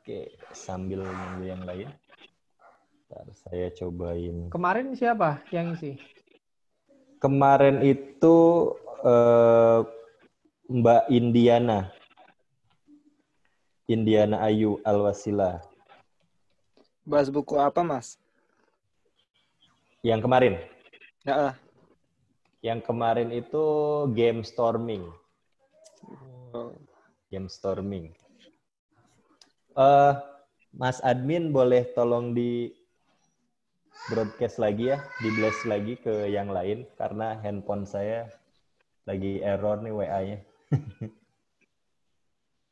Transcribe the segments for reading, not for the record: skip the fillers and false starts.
Oke, sambil nunggu yang lain. Ntar saya cobain. Kemarin siapa yang isi? Kemarin itu Mbak Indiana Ayu Alwasila. Bahas buku apa, Mas? Yang kemarin? Ya. Yang kemarin itu Game Storming. Oh. Game Storming. Mas admin boleh tolong di broadcast lagi ya, di blast lagi ke yang lain karena handphone saya lagi error nih WA-nya.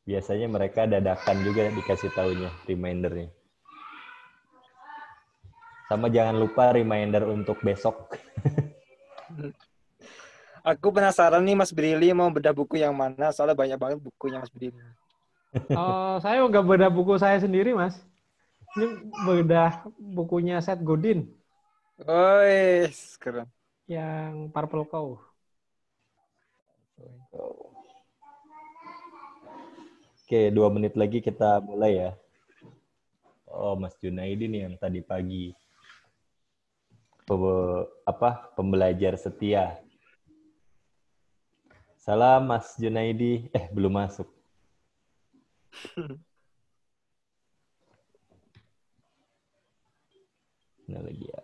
Biasanya mereka dadakan juga dikasih taunya, remindernya. Sama jangan lupa reminder untuk besok. Aku penasaran nih Mas Brili mau bedah buku yang mana, soalnya banyak banget bukunya Mas Brili. Saya nggak bedah buku saya sendiri, Mas. Ini bedah bukunya Seth Godin. Oh, keren. Yang Purple Cow. Oke, 2 menit lagi kita mulai ya. Oh, Mas Junaidi nih yang tadi pagi. Pembelajar setia. Salam Mas Junaidi. Belum masuk. Nah lagi ya.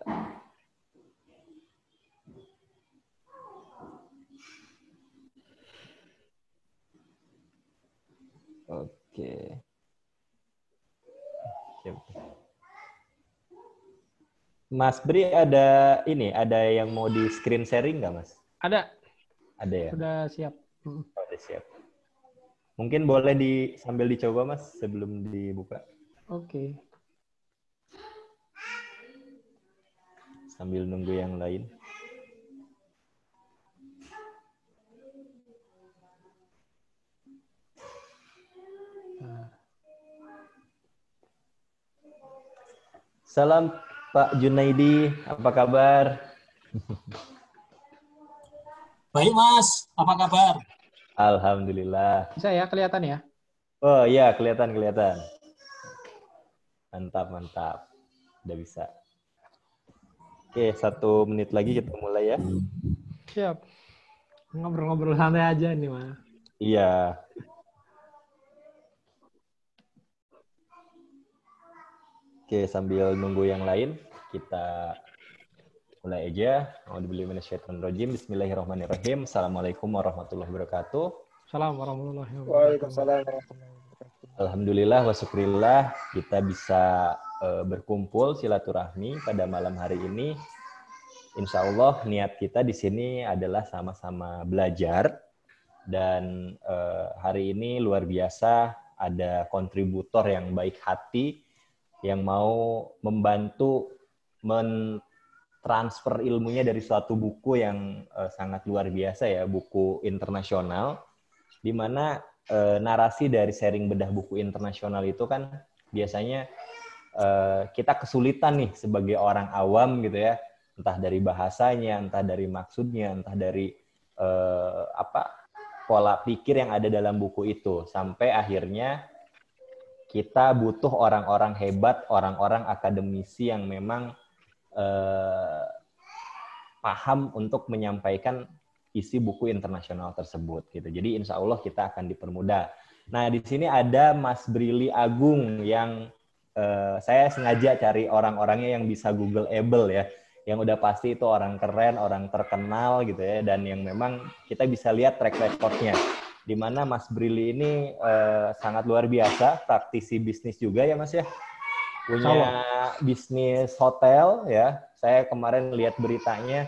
Oke. Mas Bri ada yang mau di screen sharing nggak Mas? Ada. Ada ya? Sudah siap. Oh, udah siap. Mungkin boleh sambil dicoba Mas sebelum dibuka. Oke. Sambil nunggu yang lain. Salam Pak Junaidi, apa kabar? Baik Mas, apa kabar? Alhamdulillah. Bisa ya, kelihatan ya? Oh iya, kelihatan. Mantap. Udah bisa. Oke, 1 menit lagi kita mulai ya. Siap. Ngobrol-ngobrol santai aja nih, Mas. Iya. Oke, sambil nunggu yang lain, kita mulai aja. Bismillahirrahmanirrahim. Assalamualaikum warahmatullahi wabarakatuh. Assalamualaikum warahmatullahi wabarakatuh. Waalaikumsalam warahmatullahi wabarakatuh. Alhamdulillah wa syukurillah kita bisa berkumpul silaturahmi pada malam hari ini. Insya Allah niat kita di sini adalah sama-sama belajar dan hari ini luar biasa ada kontributor yang baik hati yang mau membantu mentransfer ilmunya dari suatu buku yang sangat luar biasa ya, buku internasional, di mana narasi dari sharing bedah buku internasional itu kan biasanya kita kesulitan nih sebagai orang awam gitu ya, entah dari bahasanya, entah dari maksudnya, entah dari pola pikir yang ada dalam buku itu, sampai akhirnya kita butuh orang-orang hebat, orang-orang akademisi yang memang paham untuk menyampaikan isi buku internasional tersebut gitu. Jadi insya Allah kita akan dipermudah. Nah di sini ada Mas Brili Agung yang saya sengaja cari orang-orangnya yang bisa Googleable ya, yang udah pasti itu orang keren, orang terkenal gitu ya, dan yang memang kita bisa lihat track record-nya. Di mana Mas Brili ini sangat luar biasa, praktisi bisnis juga ya Mas ya. Punya bisnis hotel ya. Saya kemarin lihat beritanya,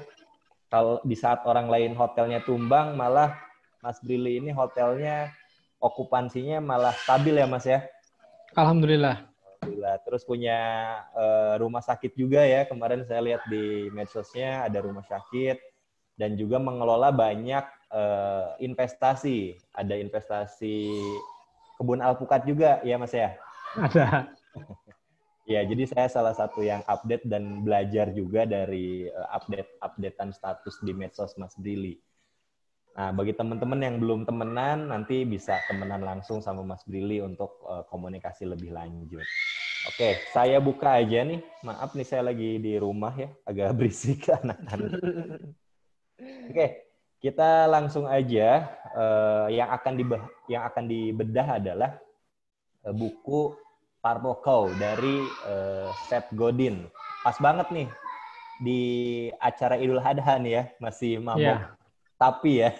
kalau di saat orang lain hotelnya tumbang, malah Mas Brili ini hotelnya okupansinya malah stabil ya Mas ya. Alhamdulillah. Alhamdulillah. Terus punya rumah sakit juga ya. Kemarin saya lihat di medsosnya ada rumah sakit dan juga mengelola banyak investasi. Ada investasi kebun alpukat juga ya Mas ya. Ada. Ya, jadi saya salah satu yang update dan belajar juga dari update-updatean status di medsos Mas Brili. Nah, bagi teman-teman yang belum temenan, nanti bisa temenan langsung sama Mas Brili untuk komunikasi lebih lanjut. Oke, saya buka aja nih. Maaf nih, saya lagi di rumah ya, agak berisik anak-anak. Oke, kita langsung aja. Yang akan dibedah adalah buku Purple Cow dari Seth Godin. Pas banget nih di acara Idul Adha nih ya, masih mabok. Iya. Tapi ya,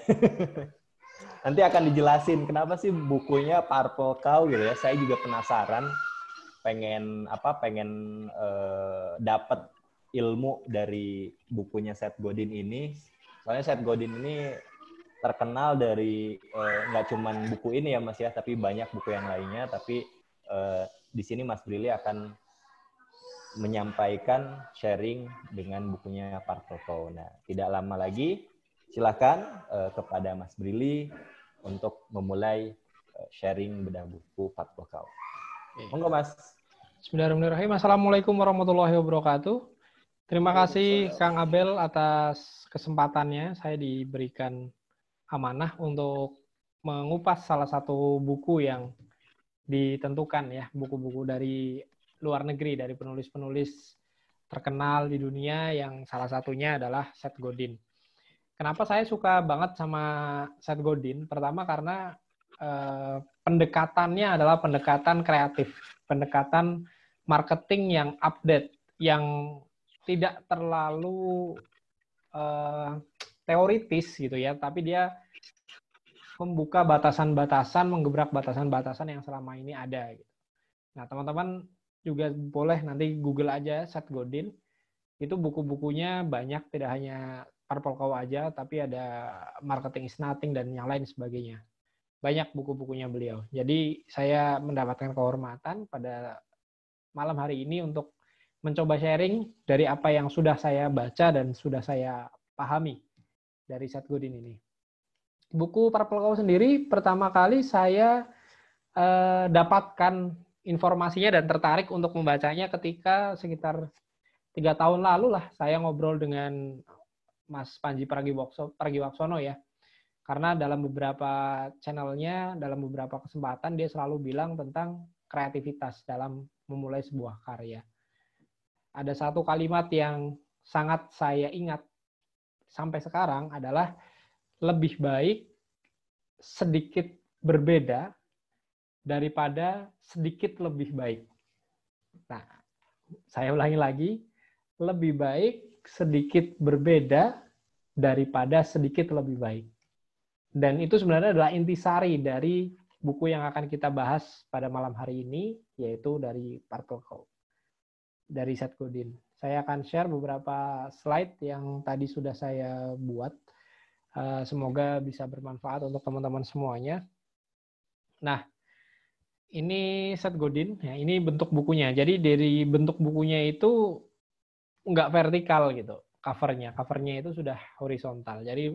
nanti akan dijelasin kenapa sih bukunya Purple Cow gitu ya. Saya juga penasaran, pengen dapat ilmu dari bukunya Seth Godin ini. Soalnya Seth Godin ini terkenal dari nggak cuman buku ini ya Mas ya, tapi banyak buku yang lainnya. Tapi di sini Mas Brili akan menyampaikan sharing dengan bukunya Purple Cow. Nah, tidak lama lagi, silakan kepada Mas Brili untuk memulai sharing bedah buku Purple Cow. Monggo Mas. Bismillahirrahmanirrahim. Assalamualaikum warahmatullahi wabarakatuh. Terima kasih Kang Abel atas kesempatannya. Saya diberikan amanah untuk mengupas salah satu buku yang ditentukan ya, buku-buku dari luar negeri, dari penulis-penulis terkenal di dunia yang salah satunya adalah Seth Godin. Kenapa saya suka banget sama Seth Godin? Pertama karena pendekatannya adalah pendekatan kreatif, pendekatan marketing yang update, yang tidak terlalu teoritis gitu ya, tapi dia membuka batasan-batasan, menggebrak batasan-batasan yang selama ini ada. Gitu. Nah, teman-teman juga boleh nanti Google aja Seth Godin. Itu buku-bukunya banyak, tidak hanya Purple Cow aja, tapi ada Marketing is Nothing dan yang lain sebagainya. Banyak buku-bukunya beliau. Jadi saya mendapatkan kehormatan pada malam hari ini untuk mencoba sharing dari apa yang sudah saya baca dan sudah saya pahami dari Seth Godin ini. Buku Purple Cow sendiri pertama kali saya dapatkan informasinya dan tertarik untuk membacanya ketika sekitar 3 tahun lalu lah saya ngobrol dengan Mas Panji Pragiwaksono ya. Karena dalam beberapa channelnya, dalam beberapa kesempatan dia selalu bilang tentang kreativitas dalam memulai sebuah karya. Ada satu kalimat yang sangat saya ingat sampai sekarang adalah lebih baik sedikit berbeda daripada sedikit lebih baik. Nah, saya ulangi lagi, lebih baik sedikit berbeda daripada sedikit lebih baik. Dan itu sebenarnya adalah intisari dari buku yang akan kita bahas pada malam hari ini, yaitu dari Purple Cow, dari Seth Godin. Saya akan share beberapa slide yang tadi sudah saya buat. Semoga bisa bermanfaat untuk teman-teman semuanya. Nah, ini Seth Godin, ya, ini bentuk bukunya. Jadi dari bentuk bukunya itu nggak vertikal gitu, covernya. Covernya itu sudah horizontal. Jadi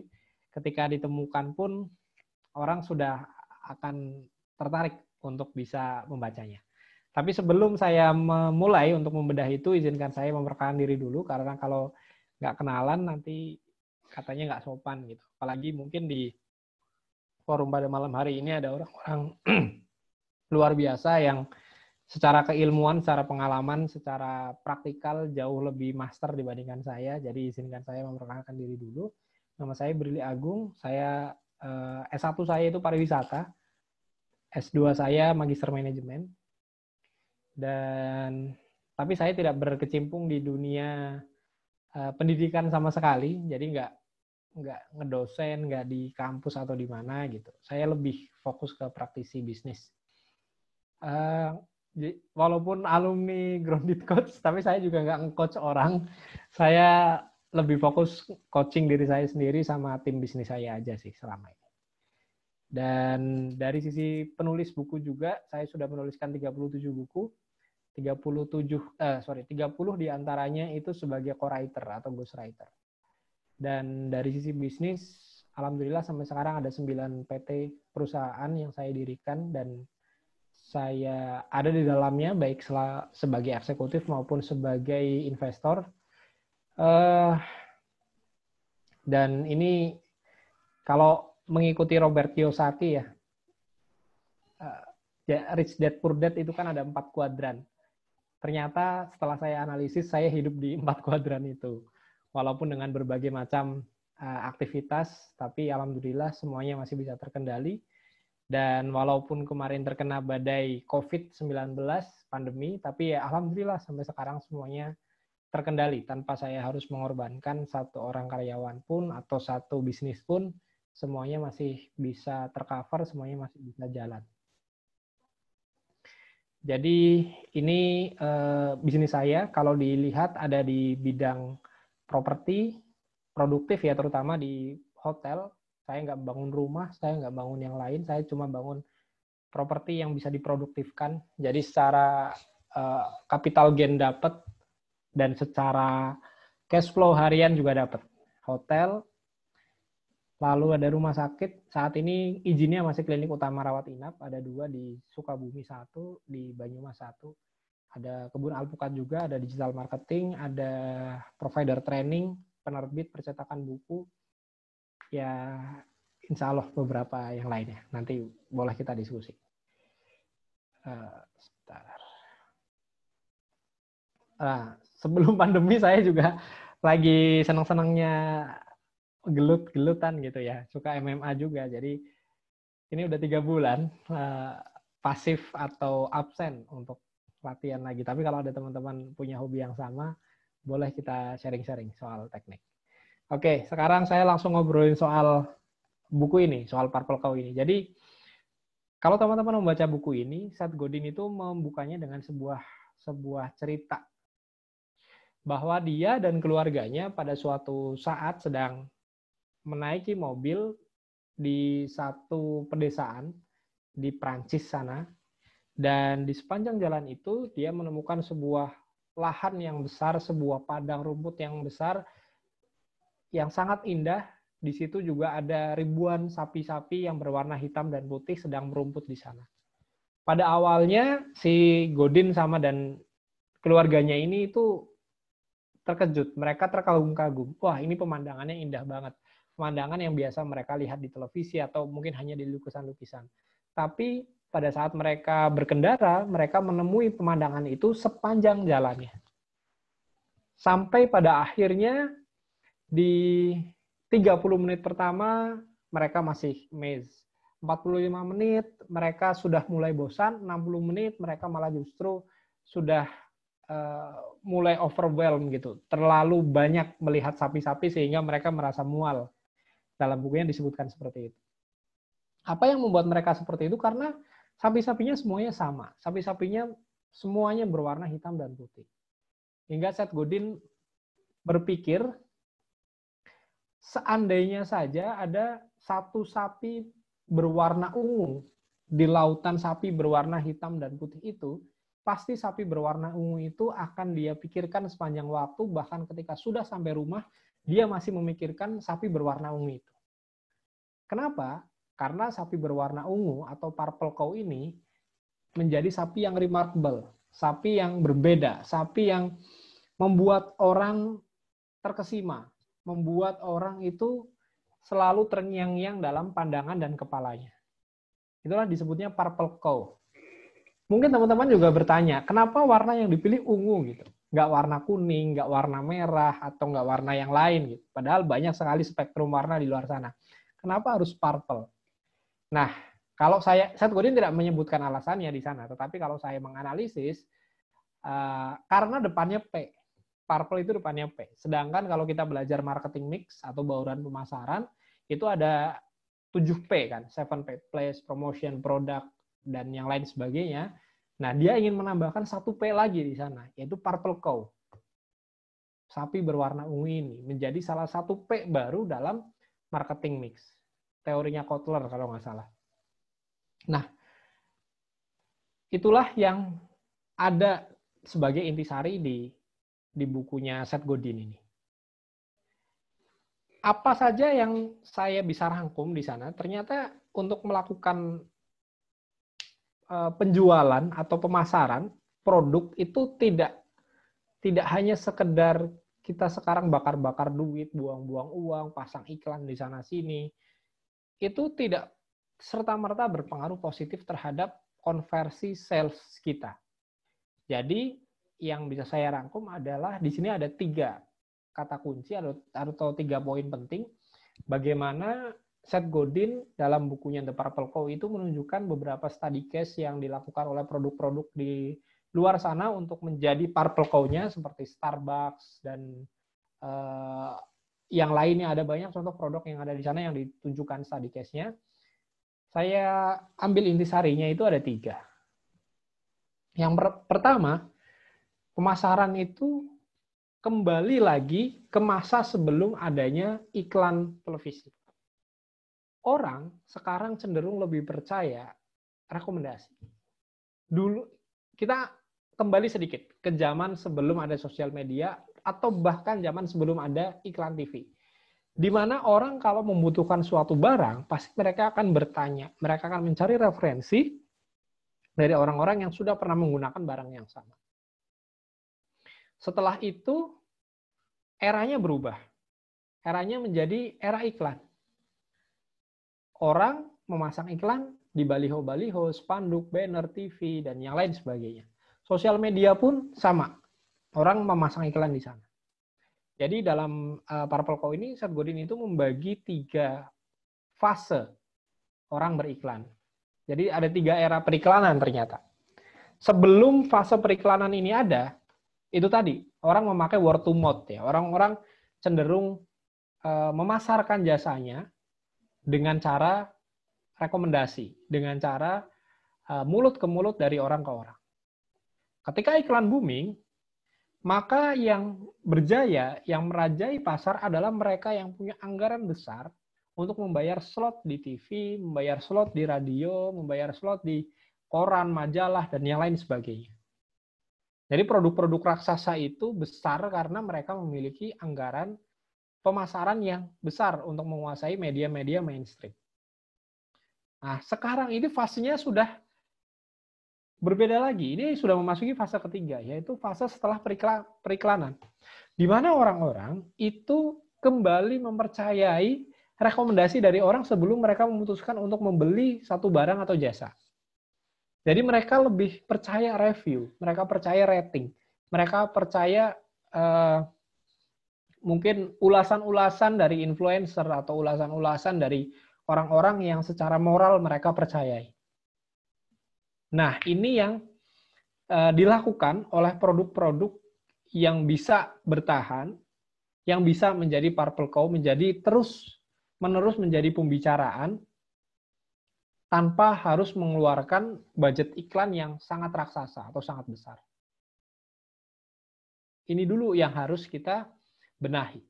ketika ditemukan pun orang sudah akan tertarik untuk bisa membacanya. Tapi sebelum saya memulai untuk membedah itu, izinkan saya memperkenalkan diri dulu, karena kalau nggak kenalan nanti katanya nggak sopan gitu. Apalagi mungkin di forum pada malam hari ini ada orang-orang luar biasa yang secara keilmuan, secara pengalaman, secara praktikal jauh lebih master dibandingkan saya. Jadi izinkan saya memperkenalkan diri dulu. Nama saya Brili Agung. Saya S1 saya itu pariwisata. S2 saya magister manajemen. Tapi saya tidak berkecimpung di dunia pendidikan sama sekali. Jadi nggak ngedosen, nggak di kampus atau di mana gitu. Saya lebih fokus ke praktisi bisnis. Walaupun alumni Grounded Coach, tapi saya juga nggak nge-coach orang. Saya lebih fokus coaching diri saya sendiri sama tim bisnis saya aja sih selama ini. Dan dari sisi penulis buku juga, saya sudah menuliskan 37 buku. 30 diantaranya itu sebagai co-writer atau ghostwriter. Dan dari sisi bisnis, alhamdulillah sampai sekarang ada 9 PT perusahaan yang saya dirikan dan saya ada di dalamnya, baik sebagai eksekutif maupun sebagai investor. Dan ini kalau mengikuti Robert Kiyosaki ya. Rich Dad Poor Dad itu kan ada 4 kuadran. Ternyata setelah saya analisis, saya hidup di 4 kuadran itu. Walaupun dengan berbagai macam aktivitas, tapi alhamdulillah semuanya masih bisa terkendali. Dan walaupun kemarin terkena badai COVID-19, pandemi, tapi ya alhamdulillah sampai sekarang semuanya terkendali tanpa saya harus mengorbankan satu orang karyawan pun atau satu bisnis pun, semuanya masih bisa tercover, semuanya masih bisa jalan. Jadi ini bisnis saya kalau dilihat ada di bidang properti, produktif ya, terutama di hotel. Saya nggak bangun rumah, saya nggak bangun yang lain, saya cuma bangun properti yang bisa diproduktifkan. Jadi secara capital gain dapat, dan secara cash flow harian juga dapat. Hotel, lalu ada rumah sakit. Saat ini izinnya masih klinik utama rawat inap, ada 2 di Sukabumi 1, di Banyumas 1. Ada kebun alpukat juga, ada digital marketing, ada provider training, penerbit percetakan buku. Ya, insya Allah beberapa yang lainnya. Nanti boleh kita diskusi. Sebentar. Nah, sebelum pandemi saya juga lagi senang-senangnya gelut-gelutan gitu ya. Suka MMA juga. Jadi ini udah 3 bulan pasif atau absen untuk latihan lagi. Tapi kalau ada teman-teman punya hobi yang sama, boleh kita sharing-sharing soal teknik. Oke, sekarang saya langsung ngobrolin soal buku ini, soal Purple Cow ini. Jadi, kalau teman-teman membaca buku ini, Seth Godin itu membukanya dengan sebuah cerita bahwa dia dan keluarganya pada suatu saat sedang menaiki mobil di satu pedesaan di Prancis sana, dan di sepanjang jalan itu dia menemukan sebuah lahan yang besar, sebuah padang rumput yang besar, yang sangat indah. Di situ juga ada ribuan sapi-sapi yang berwarna hitam dan putih sedang merumput di sana. Pada awalnya si Godin dan keluarganya ini itu terkejut. Mereka terkagum-kagum. Wah, ini pemandangannya indah banget. Pemandangan yang biasa mereka lihat di televisi atau mungkin hanya di lukisan-lukisan. Tapi pada saat mereka berkendara, mereka menemui pemandangan itu sepanjang jalannya. Sampai pada akhirnya di 30 menit pertama mereka masih amazed. 45 menit mereka sudah mulai bosan, 60 menit mereka malah justru sudah mulai overwhelmed gitu. Terlalu banyak melihat sapi-sapi sehingga mereka merasa mual. Dalam bukunya disebutkan seperti itu. Apa yang membuat mereka seperti itu? Karena sapi-sapinya semuanya sama. Sapi-sapinya semuanya berwarna hitam dan putih. Hingga Seth Godin berpikir, seandainya saja ada satu sapi berwarna ungu di lautan sapi berwarna hitam dan putih itu, pasti sapi berwarna ungu itu akan dia pikirkan sepanjang waktu, bahkan ketika sudah sampai rumah, dia masih memikirkan sapi berwarna ungu itu. Kenapa? Karena sapi berwarna ungu atau purple cow ini menjadi sapi yang remarkable, sapi yang berbeda, sapi yang membuat orang terkesima, membuat orang itu selalu terngiang-ngiang dalam pandangan dan kepalanya. Itulah disebutnya purple cow. Mungkin teman-teman juga bertanya, kenapa warna yang dipilih ungu gitu? Nggak warna kuning, nggak warna merah, atau nggak warna yang lain gitu. Padahal banyak sekali spektrum warna di luar sana. Kenapa harus purple? Nah, kalau Seth Godin tidak menyebutkan alasannya di sana, tetapi kalau saya menganalisis, karena depannya P. Purple itu depannya P. Sedangkan kalau kita belajar marketing mix atau bauran pemasaran, itu ada 7P kan, 7P, place, promotion, product, dan yang lain sebagainya. Nah, dia ingin menambahkan 1P lagi di sana, yaitu purple cow. Sapi berwarna ungu ini menjadi salah satu P baru dalam marketing mix. Teorinya Kotler kalau nggak salah. Nah, itulah yang ada sebagai intisari di bukunya Seth Godin ini. Apa saja yang saya bisa rangkum di sana? Ternyata untuk melakukan penjualan atau pemasaran produk itu tidak hanya sekedar kita sekarang bakar-bakar duit, buang-buang uang, pasang iklan di sana sini. itu tidak serta-merta berpengaruh positif terhadap konversi sales kita. Jadi yang bisa saya rangkum adalah di sini ada 3 kata kunci atau 3 poin penting bagaimana Seth Godin dalam bukunya The Purple Cow itu menunjukkan beberapa study case yang dilakukan oleh produk-produk di luar sana untuk menjadi Purple Cow-nya seperti Starbucks dan yang lainnya. Ada banyak contoh produk yang ada di sana yang ditunjukkan study case-nya. Saya ambil intisarinya itu ada 3. Yang pertama, pemasaran itu kembali lagi ke masa sebelum adanya iklan televisi. Orang sekarang cenderung lebih percaya rekomendasi. Dulu kita kembali sedikit ke zaman sebelum ada sosial media atau bahkan zaman sebelum ada iklan TV. Di mana orang kalau membutuhkan suatu barang, pasti mereka akan bertanya, mereka akan mencari referensi dari orang-orang yang sudah pernah menggunakan barang yang sama. Setelah itu, eranya berubah. Eranya menjadi era iklan. Orang memasang iklan di baliho-baliho, spanduk, banner, TV, dan yang lain sebagainya. Sosial media pun sama. Orang memasang iklan di sana. Jadi dalam Purple Cow ini, Seth Godin itu membagi 3 fase orang beriklan. Jadi ada 3 era periklanan ternyata. Sebelum fase periklanan ini ada, itu tadi, orang memakai word to mouth ya. Orang-orang cenderung memasarkan jasanya dengan cara rekomendasi, dengan cara mulut ke mulut dari orang ke orang. Ketika iklan booming, maka yang berjaya, yang merajai pasar adalah mereka yang punya anggaran besar untuk membayar slot di TV, membayar slot di radio, membayar slot di koran, majalah, dan yang lain sebagainya. Jadi produk-produk raksasa itu besar karena mereka memiliki anggaran pemasaran yang besar untuk menguasai media-media mainstream. Nah, sekarang ini fasenya sudah berbeda lagi. Ini sudah memasuki fase ketiga, yaitu fase setelah periklanan. Di mana orang-orang itu kembali mempercayai rekomendasi dari orang sebelum mereka memutuskan untuk membeli satu barang atau jasa. Jadi mereka lebih percaya review, mereka percaya rating, mereka percaya mungkin ulasan-ulasan dari influencer atau ulasan-ulasan dari orang-orang yang secara moral mereka percayai. Nah, ini yang dilakukan oleh produk-produk yang bisa bertahan, yang bisa menjadi Purple Cow, menjadi terus-menerus menjadi pembicaraan, tanpa harus mengeluarkan budget iklan yang sangat raksasa atau sangat besar. Ini dulu yang harus kita benahi.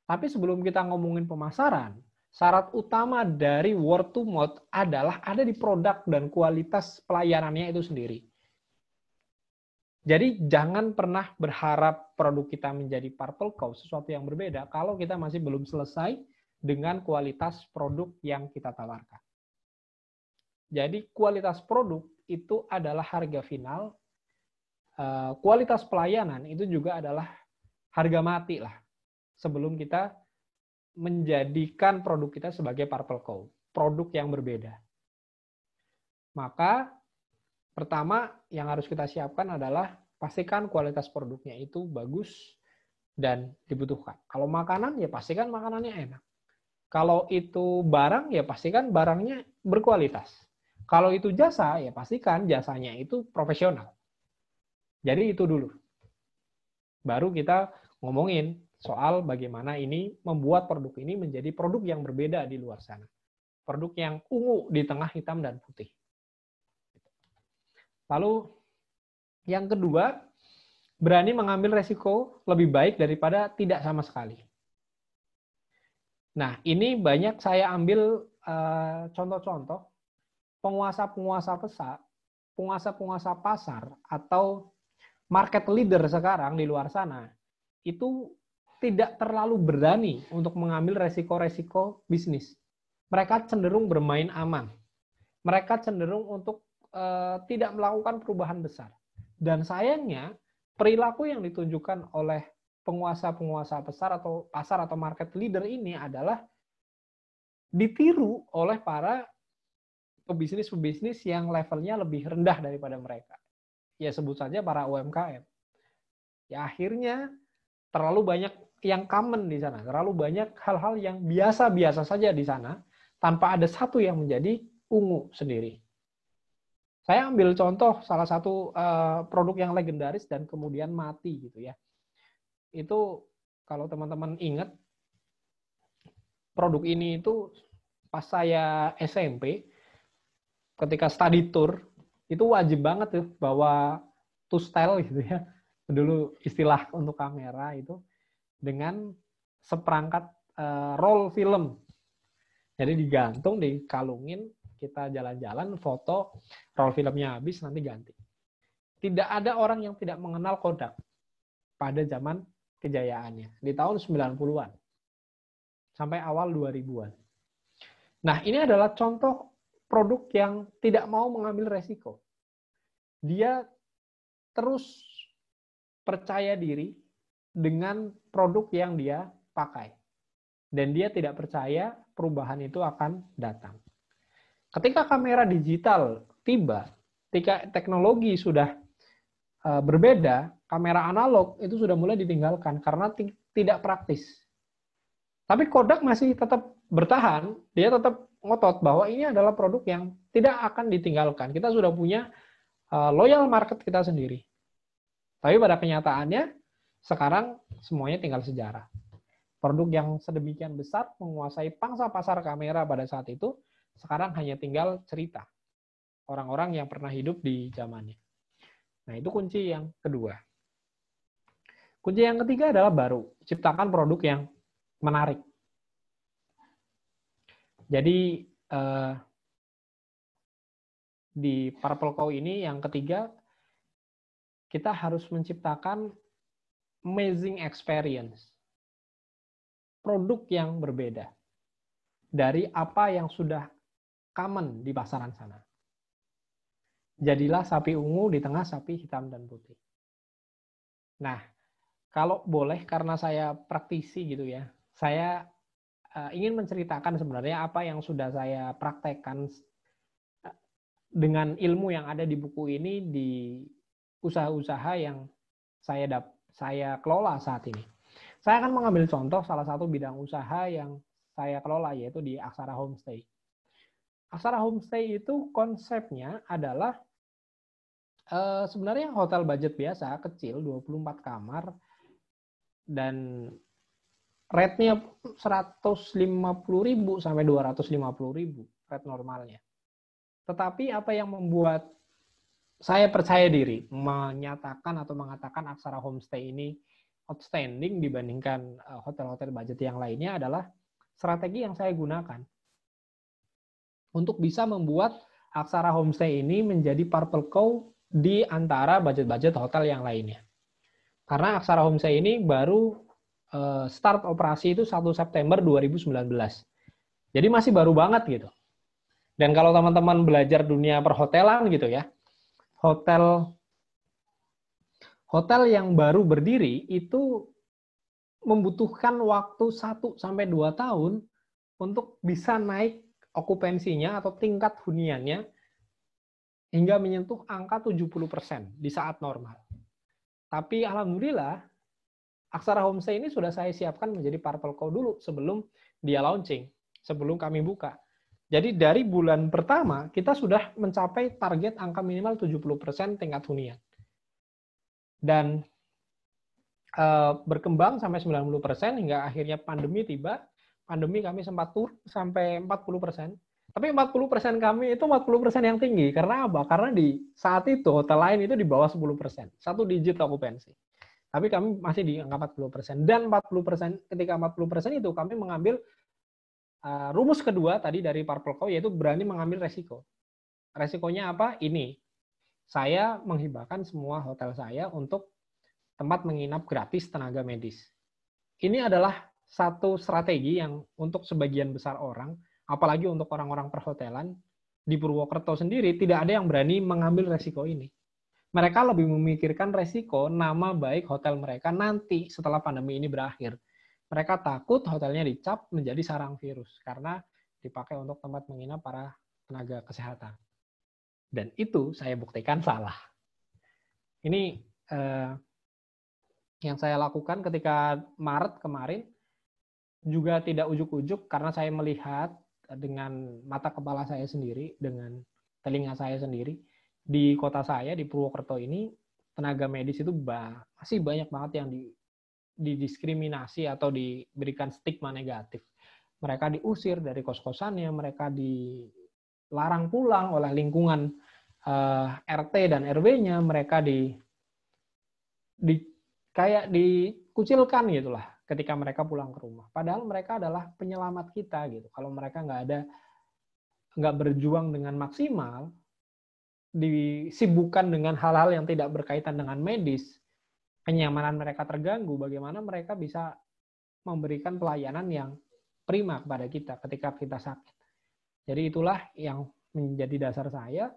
Tapi sebelum kita ngomongin pemasaran, syarat utama dari word to mouth adalah ada di produk dan kualitas pelayanannya itu sendiri. Jadi jangan pernah berharap produk kita menjadi Purple Cow, sesuatu yang berbeda, kalau kita masih belum selesai dengan kualitas produk yang kita tawarkan. Jadi kualitas produk itu adalah harga final, kualitas pelayanan itu juga adalah harga mati lah sebelum kita menjadikan produk kita sebagai Purple Cow, produk yang berbeda. Maka pertama yang harus kita siapkan adalah pastikan kualitas produknya itu bagus dan dibutuhkan. Kalau makanan ya pastikan makanannya enak. Kalau itu barang ya pastikan barangnya berkualitas. Kalau itu jasa, ya pastikan jasanya itu profesional. Jadi itu dulu. Baru kita ngomongin soal bagaimana ini membuat produk ini menjadi produk yang berbeda di luar sana. Produk yang ungu di tengah hitam dan putih. Lalu yang kedua, berani mengambil resiko lebih baik daripada tidak sama sekali. Nah, ini banyak saya ambil contoh-contoh penguasa-penguasa pasar atau market leader sekarang di luar sana itu tidak terlalu berani untuk mengambil resiko-resiko bisnis. Mereka cenderung bermain aman. Mereka cenderung untuk tidak melakukan perubahan besar. Dan sayangnya perilaku yang ditunjukkan oleh penguasa-penguasa besar atau pasar atau market leader ini adalah ditiru oleh para pebisnis-pebisnis yang levelnya lebih rendah daripada mereka. Ya sebut saja para UMKM. Ya akhirnya terlalu banyak yang common di sana, terlalu banyak hal-hal yang biasa-biasa saja di sana, tanpa ada satu yang menjadi ungu sendiri. Saya ambil contoh salah satu produk yang legendaris dan kemudian mati gitu ya. Itu kalau teman-teman ingat, produk ini itu pas saya SMP, ketika study tour, itu wajib banget tuh bawa to style gitu ya. Dulu istilah untuk kamera itu dengan seperangkat roll film. Jadi digantung, dikalungin, kita jalan-jalan, foto, roll filmnya habis, nanti ganti. Tidak ada orang yang tidak mengenal Kodak pada zaman kejayaannya, di tahun 90-an, sampai awal 2000-an. Nah, ini adalah contoh produk yang tidak mau mengambil resiko. Dia terus percaya diri dengan produk yang dia pakai. Dan dia tidak percaya perubahan itu akan datang. Ketika kamera digital tiba, ketika teknologi sudah berbeda, kamera analog itu sudah mulai ditinggalkan karena tidak praktis. Tapi Kodak masih tetap bertahan, dia tetap ngotot bahwa ini adalah produk yang tidak akan ditinggalkan. Kita sudah punya loyal market kita sendiri. Tapi pada kenyataannya, sekarang semuanya tinggal sejarah. Produk yang sedemikian besar menguasai pangsa pasar kamera pada saat itu, sekarang hanya tinggal cerita orang-orang yang pernah hidup di zamannya. Nah, itu kunci yang kedua. Kunci yang ketiga adalah baru, ciptakan produk yang menarik. Jadi di Purple Cow ini yang ketiga, kita harus menciptakan amazing experience. Produk yang berbeda dari apa yang sudah common di pasaran sana. Jadilah sapi ungu di tengah sapi hitam dan putih. Nah, kalau boleh, karena saya praktisi gitu ya, saya ingin menceritakan sebenarnya apa yang sudah saya praktekkan dengan ilmu yang ada di buku ini di usaha-usaha yang saya kelola saat ini. Saya akan mengambil contoh salah satu bidang usaha yang saya kelola, yaitu di Aksara Homestay. Aksara Homestay itu konsepnya adalah sebenarnya hotel budget biasa, kecil, 24 kamar, dan rate-nya 150.000 sampai 250.000, rate normalnya. Tetapi apa yang membuat saya percaya diri menyatakan atau mengatakan Aksara Homestay ini outstanding dibandingkan hotel-hotel budget yang lainnya adalah strategi yang saya gunakan untuk bisa membuat Aksara Homestay ini menjadi Purple Cow di antara budget-budget hotel yang lainnya. Karena Aksara Homestay ini baru start operasi itu 1 September 2019. Jadi masih baru banget gitu. Dan kalau teman-teman belajar dunia perhotelan gitu ya, hotel yang baru berdiri itu membutuhkan waktu 1 sampai 2 tahun untuk bisa naik okupansinya atau tingkat huniannya hingga menyentuh angka 70% di saat normal. Tapi alhamdulillah, Aksara Homestay ini sudah saya siapkan menjadi Purple Cow dulu sebelum dia launching, sebelum kami buka. Jadi dari bulan pertama, kita sudah mencapai target angka minimal 70% tingkat hunian. Dan berkembang sampai 90% hingga akhirnya pandemi tiba. Pandemi kami sempat turun sampai 40%. Tapi 40% kami itu 40% yang tinggi. Karena apa? Karena di saat itu hotel lain itu di bawah 10%. 1 digit okupansi. Tapi kami masih di angka 40%. Dan 40%, ketika 40% itu kami mengambil rumus kedua tadi dari Purple Cow, yaitu berani mengambil resiko. Resikonya apa? Ini. Saya menghibahkan semua hotel saya untuk tempat menginap gratis tenaga medis. Ini adalah satu strategi yang untuk sebagian besar orang, apalagi untuk orang-orang perhotelan, di Purwokerto sendiri tidak ada yang berani mengambil resiko ini. Mereka lebih memikirkan resiko nama baik hotel mereka nanti setelah pandemi ini berakhir. Mereka takut hotelnya dicap menjadi sarang virus, karena dipakai untuk tempat menginap para tenaga kesehatan. Dan itu saya buktikan salah. Ini yang saya lakukan ketika Maret kemarin juga tidak ujuk-ujuk karena saya melihat dengan mata kepala saya sendiri, dengan telinga saya sendiri, di kota saya, di Purwokerto ini, tenaga medis itu masih banyak banget yang didiskriminasi atau diberikan stigma negatif. Mereka diusir dari kos-kosannya, mereka dilarang pulang oleh lingkungan RT dan RW-nya, mereka kayak dikucilkan gitulah ketika mereka pulang ke rumah. Padahal mereka adalah penyelamat kita gitu. Kalau mereka nggak berjuang dengan maksimal, disibukkan dengan hal-hal yang tidak berkaitan dengan medis, kenyamanan mereka terganggu, bagaimana mereka bisa memberikan pelayanan yang prima kepada kita ketika kita sakit. Jadi itulah yang menjadi dasar saya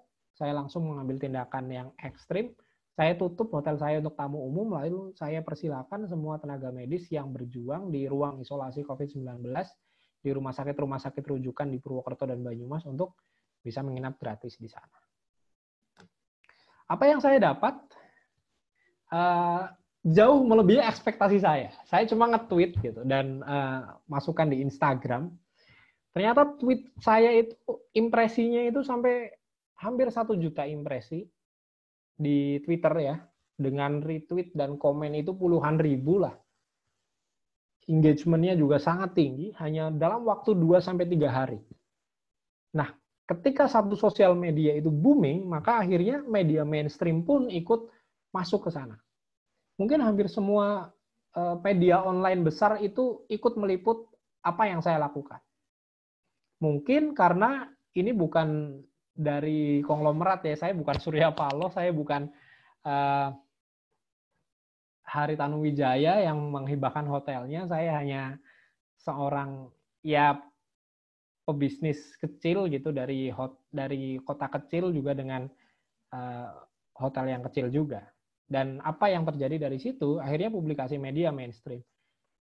langsung mengambil tindakan yang ekstrim. Saya tutup hotel saya untuk tamu umum, lalu saya persilakan semua tenaga medis yang berjuang di ruang isolasi COVID-19, di rumah sakit rujukan di Purwokerto dan Banyumas untuk bisa menginap gratis di sana. Apa yang saya dapat jauh melebihi ekspektasi saya. Saya cuma nge-tweet gitu dan masukkan di Instagram. Ternyata tweet saya itu impresinya itu sampai hampir 1 juta impresi di Twitter ya. Dengan retweet dan komen itu puluhan ribu lah. Engagement-nya juga sangat tinggi, hanya dalam waktu 2-3 hari. Nah, ketika satu sosial media itu booming, maka akhirnya media mainstream pun ikut masuk ke sana. Mungkin hampir semua media online besar itu ikut meliput apa yang saya lakukan. Mungkin karena ini bukan dari konglomerat ya, saya bukan Surya Paloh, saya bukan Hari Tanuwijaya yang menghibahkan hotelnya, saya hanya seorang ya pebisnis kecil gitu dari kota kecil juga dengan hotel yang kecil juga. Dan apa yang terjadi dari situ akhirnya publikasi media mainstream.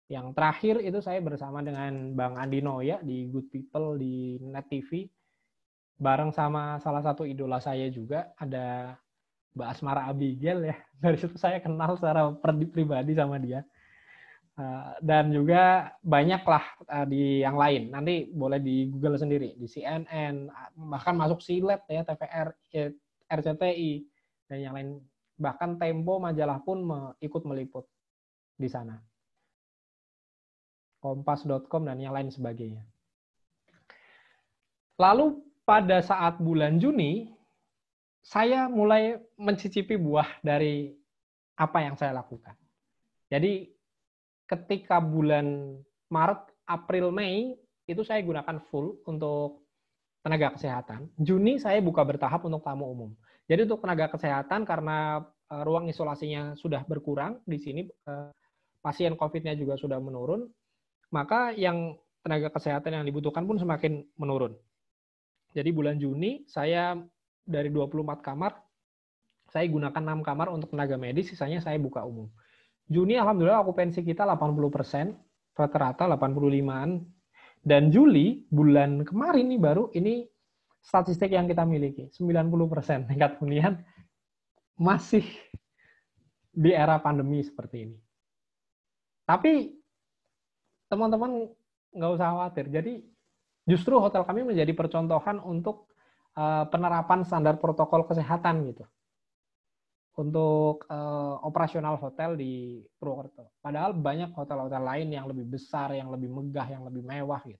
Yang terakhir itu saya bersama dengan Bang Andi Noya di Good People di Net TV bareng sama salah satu idola saya juga, ada Mbak Asmara Abigail ya. Dari situ saya kenal secara pribadi sama dia. Dan juga banyaklah di yang lain. Nanti boleh di Google sendiri, di CNN, bahkan masuk Silet ya, TVR, RCTI dan yang lain. Bahkan Tempo majalah pun ikut meliput di sana. Kompas.com dan yang lain sebagainya. Lalu pada saat bulan Juni, saya mulai mencicipi buah dari apa yang saya lakukan. Jadi ketika bulan Maret, April, Mei, itu saya gunakan full untuk tenaga kesehatan. Juni saya buka bertahap untuk tamu umum. Jadi untuk tenaga kesehatan, karena ruang isolasinya sudah berkurang di sini, pasien COVID-nya juga sudah menurun, maka yang tenaga kesehatan yang dibutuhkan pun semakin menurun. Jadi bulan Juni, saya dari 24 kamar, saya gunakan 6 kamar untuk tenaga medis, sisanya saya buka umum. Juni, alhamdulillah okupansi kita 80%, rata-rata 85-an. Dan Juli, bulan kemarin nih baru, ini statistik yang kita miliki, 90% tingkat hunian masih di era pandemi seperti ini. Tapi teman-teman nggak usah khawatir. Jadi justru hotel kami menjadi percontohan untuk penerapan standar protokol kesehatan gitu. Untuk operasional hotel di Purwokerto. Padahal banyak hotel-hotel lain yang lebih besar, yang lebih megah, yang lebih mewah gitu.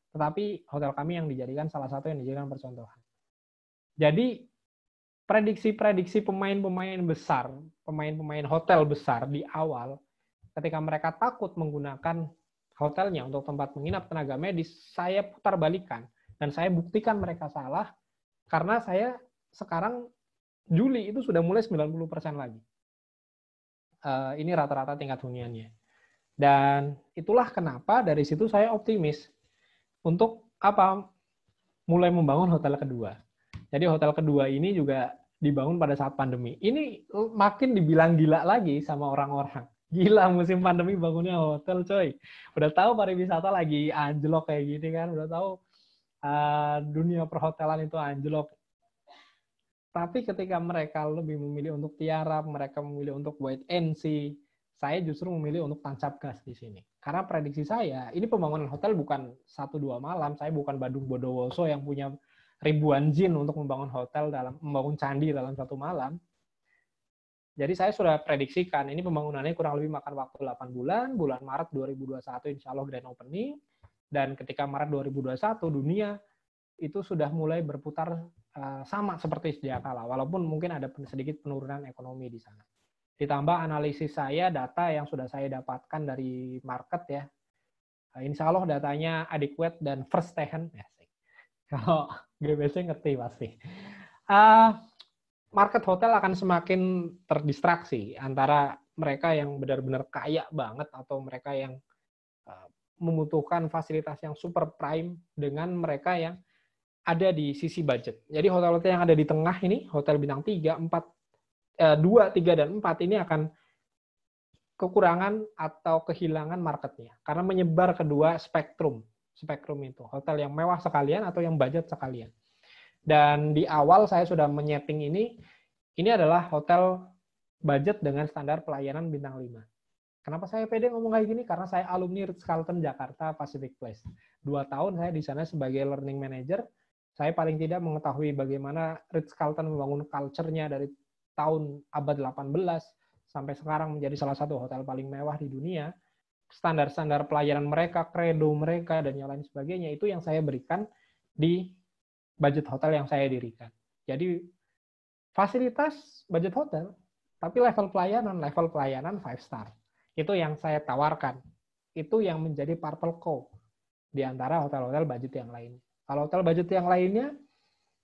Tetapi hotel kami yang dijadikan salah satu yang dijadikan percontohan. Jadi prediksi-prediksi pemain-pemain besar, pemain-pemain hotel besar di awal, ketika mereka takut menggunakan hotelnya untuk tempat menginap tenaga medis, saya putar balikan. Dan saya buktikan mereka salah, karena saya sekarang Juli itu sudah mulai 90% lagi. Ini rata-rata tingkat huniannya. Dan itulah kenapa dari situ saya optimis untuk mulai membangun hotel kedua. Jadi hotel kedua ini juga dibangun pada saat pandemi. Ini makin dibilang gila lagi sama orang-orang. Gila musim pandemi bangunnya hotel, coy. Udah tahu pariwisata lagi anjlok kayak gini kan, udah tahu dunia perhotelan itu anjlok. Tapi ketika mereka lebih memilih untuk tiarap, mereka memilih untuk wait and see, saya justru memilih untuk tancap gas di sini. Karena prediksi saya, ini pembangunan hotel bukan 1-2 malam. Saya bukan Badung Bondowoso yang punya ribuan jin untuk membangun hotel, membangun candi dalam 1 malam. Jadi saya sudah prediksikan, ini pembangunannya kurang lebih makan waktu 8 bulan, bulan Maret 2021 insya Allah grand opening, dan ketika Maret 2021 dunia itu sudah mulai berputar sama seperti sejak kala, walaupun mungkin ada sedikit penurunan ekonomi di sana. Ditambah analisis saya, data yang sudah saya dapatkan dari market ya, insya Allah datanya adequate dan first hand. Ya, kalau GBC ngerti pasti. Market hotel akan semakin terdistraksi antara mereka yang benar-benar kaya banget atau mereka yang membutuhkan fasilitas yang super prime dengan mereka yang ada di sisi budget. Jadi hotel-hotel yang ada di tengah ini, hotel bintang 3, 4, 2, 3, dan 4 ini akan kekurangan atau kehilangan marketnya. Karena menyebar kedua spektrum itu. Hotel yang mewah sekalian atau yang budget sekalian. Dan di awal saya sudah menyeting ini adalah hotel budget dengan standar pelayanan bintang 5. Kenapa saya pede ngomong kayak gini? Karena saya alumni Ritz-Carlton Jakarta Pacific Place. 2 tahun saya di sana sebagai learning manager. Saya paling tidak mengetahui bagaimana Ritz-Carlton membangun culture-nya dari tahun abad 18 sampai sekarang menjadi salah satu hotel paling mewah di dunia. Standar-standar pelayanan mereka, credo mereka, dan yang lain sebagainya, itu yang saya berikan di budget hotel yang saya dirikan. Jadi fasilitas budget hotel, tapi level pelayanan 5 star. Itu yang saya tawarkan. Itu yang menjadi Purple Co. di antara hotel-hotel budget yang lain. Kalau hotel budget yang lainnya,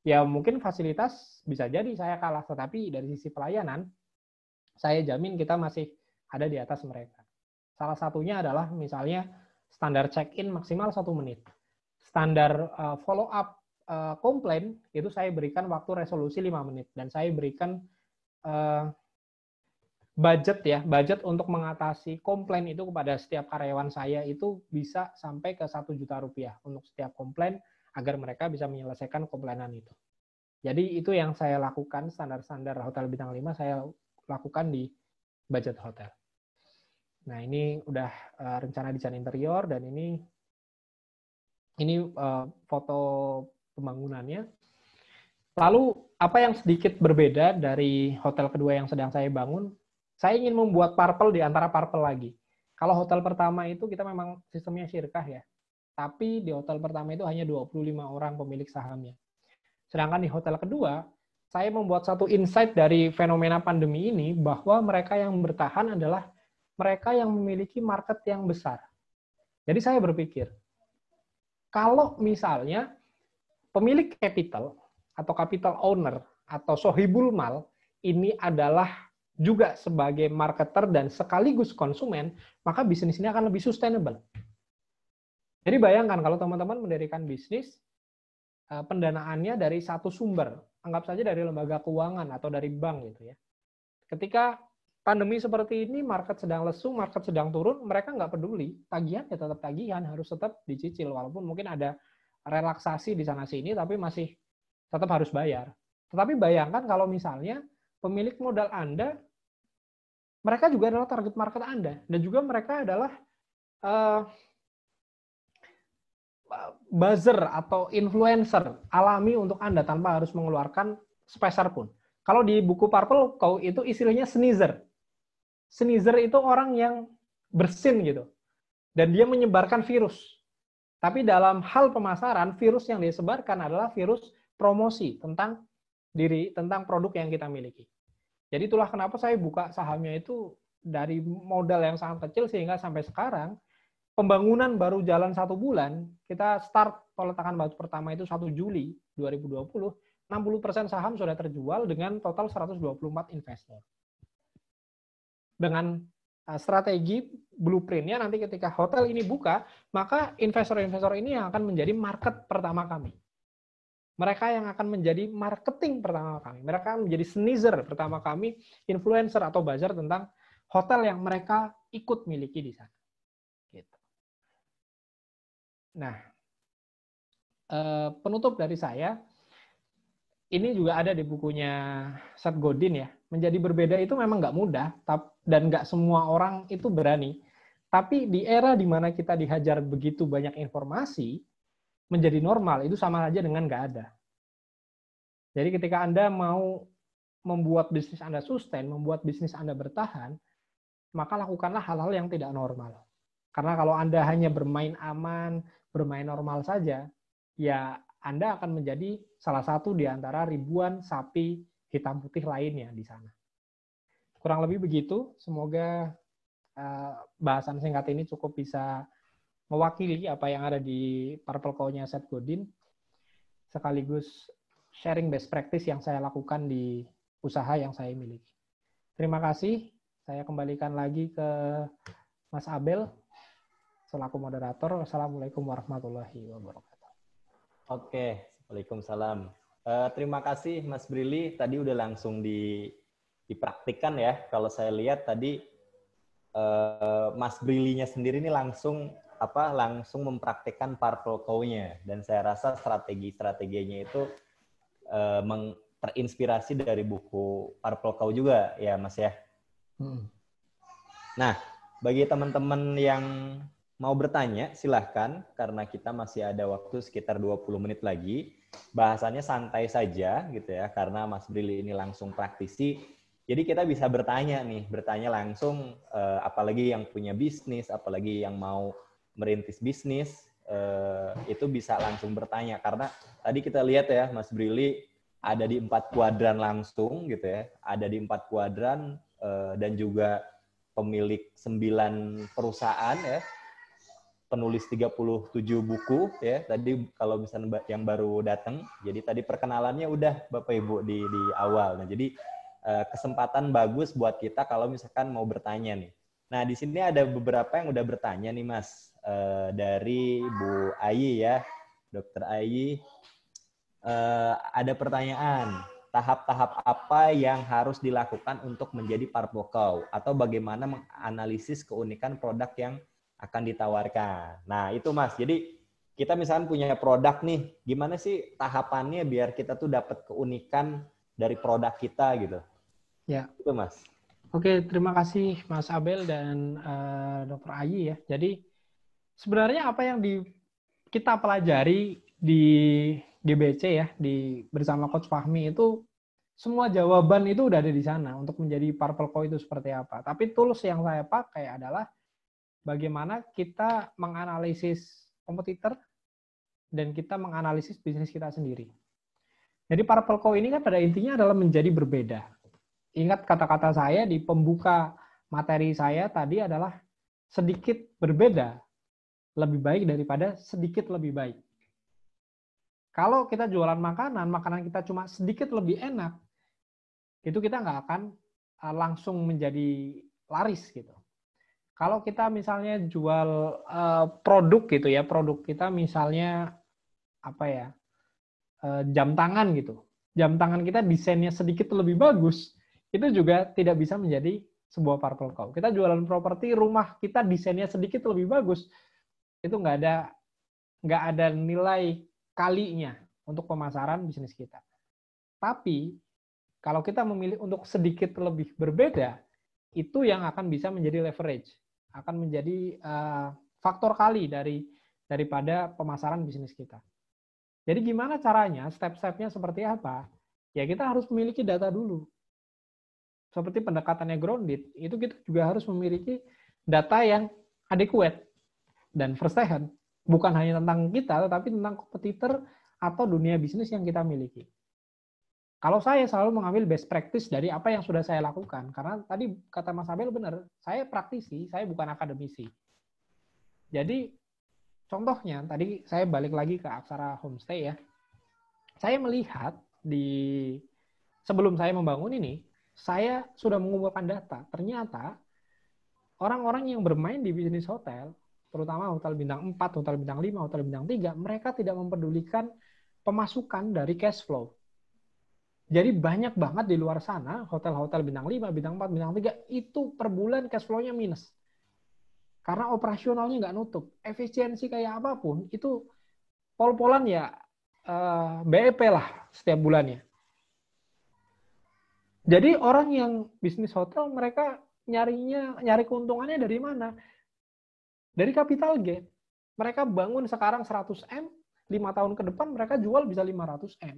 ya mungkin fasilitas bisa jadi saya kalah, tetapi dari sisi pelayanan, saya jamin kita masih ada di atas mereka. Salah satunya adalah misalnya standar check-in maksimal 1 menit. Standar follow-up komplain itu saya berikan waktu resolusi 5 menit dan saya berikan budget untuk mengatasi komplain itu kepada setiap karyawan saya itu bisa sampai ke 1 juta rupiah untuk setiap komplain agar mereka bisa menyelesaikan komplainan itu. Jadi itu yang saya lakukan, standar-standar hotel bintang 5 saya lakukan di budget hotel. Nah, ini udah rencana desain interior dan ini foto pembangunannya. Lalu apa yang sedikit berbeda dari hotel kedua yang sedang saya bangun? Saya ingin membuat Purple di antara Purple lagi. Kalau hotel pertama itu kita memang sistemnya syirkah ya. Tapi di hotel pertama itu hanya 25 orang pemilik sahamnya. Sedangkan di hotel kedua, saya membuat satu insight dari fenomena pandemi ini bahwa mereka yang bertahan adalah mereka yang memiliki market yang besar. Jadi saya berpikir, kalau misalnya pemilik capital atau capital owner atau sohibul mal ini adalah juga sebagai marketer dan sekaligus konsumen, maka bisnis ini akan lebih sustainable. Jadi bayangkan kalau teman-teman mendirikan bisnis, pendanaannya dari satu sumber, anggap saja dari lembaga keuangan atau dari bank gitu ya. Ketika pandemi seperti ini, market sedang lesu, market sedang turun, mereka nggak peduli, tagihan ya tetap tagihan, harus tetap dicicil, walaupun mungkin ada relaksasi di sana-sini, tapi masih tetap harus bayar. Tetapi bayangkan kalau misalnya pemilik modal Anda, mereka juga adalah target market Anda, dan juga mereka adalah buzzer atau influencer alami untuk Anda tanpa harus mengeluarkan sepeser pun. Kalau di buku Purple Co itu istilahnya sneezer. Sneezer itu orang yang bersin gitu. Dan dia menyebarkan virus. Tapi dalam hal pemasaran, virus yang disebarkan adalah virus promosi tentang diri, tentang produk yang kita miliki. Jadi itulah kenapa saya buka sahamnya itu dari modal yang sangat kecil sehingga sampai sekarang pembangunan baru jalan 1 bulan, kita start peletakan batu pertama itu 1 Juli 2020, 60% saham sudah terjual dengan total 124 investor. Dengan strategi blueprint-nya nanti ketika hotel ini buka, maka investor-investor ini yang akan menjadi market pertama kami. Mereka yang akan menjadi marketing pertama kami. Mereka akan menjadi sneezer pertama kami, influencer atau buzzer tentang hotel yang mereka ikut miliki di sana. Gitu. Nah, penutup dari saya, ini juga ada di bukunya Seth Godin ya. Menjadi berbeda itu memang nggak mudah, dan nggak semua orang itu berani. Tapi di era di mana kita dihajar begitu banyak informasi, menjadi normal itu sama aja dengan nggak ada. Jadi ketika Anda mau membuat bisnis Anda sustain, membuat bisnis Anda bertahan, maka lakukanlah hal-hal yang tidak normal. Karena kalau Anda hanya bermain aman, bermain normal saja, ya Anda akan menjadi salah satu di antara ribuan sapi hitam putih lainnya di sana. Kurang lebih begitu. Semoga bahasan singkat ini cukup bisa mewakili apa yang ada di Purple Cow-nya Seth Godin, sekaligus sharing best practice yang saya lakukan di usaha yang saya miliki. Terima kasih. Saya kembalikan lagi ke Mas Abel selaku moderator. Wassalamualaikum warahmatullahi wabarakatuh. Oke, Waalaikumsalam. Terima kasih Mas Brili, tadi udah langsung dipraktikkan ya. Kalau saya lihat tadi Mas Brilinya sendiri ini langsung mempraktikkan Purple Cow-nya, dan saya rasa strateginya itu terinspirasi dari buku Purple Cow juga ya Mas ya. Nah, bagi teman-teman yang mau bertanya, silahkan, karena kita masih ada waktu sekitar 20 menit lagi. Bahasannya santai saja gitu ya, karena Mas Brili ini langsung praktisi. Jadi kita bisa bertanya langsung, apalagi yang punya bisnis, apalagi yang mau merintis bisnis, itu bisa langsung bertanya. Karena tadi kita lihat ya, Mas Brili ada di 4 kuadran langsung gitu ya, ada di 4 kuadran, dan juga pemilik 9 perusahaan ya, penulis 37 buku ya. Tadi kalau misalnya yang baru datang, jadi tadi perkenalannya udah Bapak Ibu di awal. Nah, jadi kesempatan bagus buat kita kalau misalkan mau bertanya nih. Nah, di sini ada beberapa yang udah bertanya nih Mas, dari Bu Ayi ya, Dokter Ayi. Ada pertanyaan, tahap-tahap apa yang harus dilakukan untuk menjadi Purple Cow, atau bagaimana menganalisis keunikan produk yang akan ditawarkan. Nah, itu Mas. Jadi kita misalnya punya produk nih, gimana sih tahapannya biar kita tuh dapat keunikan dari produk kita gitu. Ya. Itu Mas. Oke, terima kasih Mas Abel dan Dr. Ayi ya. Jadi sebenarnya apa yang kita pelajari di GBC ya, bersama Coach Fahmi itu, semua jawaban itu udah ada di sana untuk menjadi Purple Cow itu seperti apa. Tapi tools yang saya pakai adalah bagaimana kita menganalisis kompetitor dan kita menganalisis bisnis kita sendiri. Jadi Purple Cow ini kan pada intinya adalah menjadi berbeda. Ingat kata-kata saya di pembuka materi saya tadi adalah sedikit berbeda lebih baik daripada sedikit lebih baik. Kalau kita jualan makanan kita cuma sedikit lebih enak, itu kita nggak akan langsung menjadi laris gitu. Kalau kita misalnya jual produk gitu ya, produk kita misalnya apa ya, jam tangan gitu. Jam tangan kita desainnya sedikit lebih bagus, itu juga tidak bisa menjadi sebuah Purple Cow. Kita jualan properti, rumah kita desainnya sedikit lebih bagus, itu nggak ada nilai kalinya untuk pemasaran bisnis kita. Tapi kalau kita memilih untuk sedikit lebih berbeda, itu yang akan bisa menjadi leverage, akan menjadi faktor kali daripada pemasaran bisnis kita. Jadi gimana caranya, step-stepnya seperti apa? Ya kita harus memiliki data dulu. Seperti pendekatannya grounded, itu kita juga harus memiliki data yang adequate dan first hand. Bukan hanya tentang kita, tetapi tentang kompetitor atau dunia bisnis yang kita miliki. Kalau saya selalu mengambil best practice dari apa yang sudah saya lakukan. Karena tadi kata Mas Abel benar, saya praktisi, saya bukan akademisi. Jadi contohnya, tadi saya balik lagi ke Aksara Homestay ya. Saya melihat sebelum saya membangun ini, saya sudah mengumpulkan data. Ternyata orang-orang yang bermain di bisnis hotel, terutama hotel bintang 4, hotel bintang 5, hotel bintang 3, mereka tidak mempedulikan pemasukan dari cash flow. Jadi banyak banget di luar sana, hotel-hotel bintang 5, bintang 4, bintang 3, itu per bulan cash flow-nya minus. Karena operasionalnya nggak nutup. Efisiensi kayak apapun, itu pol-polan ya BEP lah setiap bulannya. Jadi orang yang bisnis hotel mereka nyari keuntungannya dari mana? Dari capital gain. Mereka bangun sekarang 100M, 5 tahun ke depan mereka jual bisa 500M.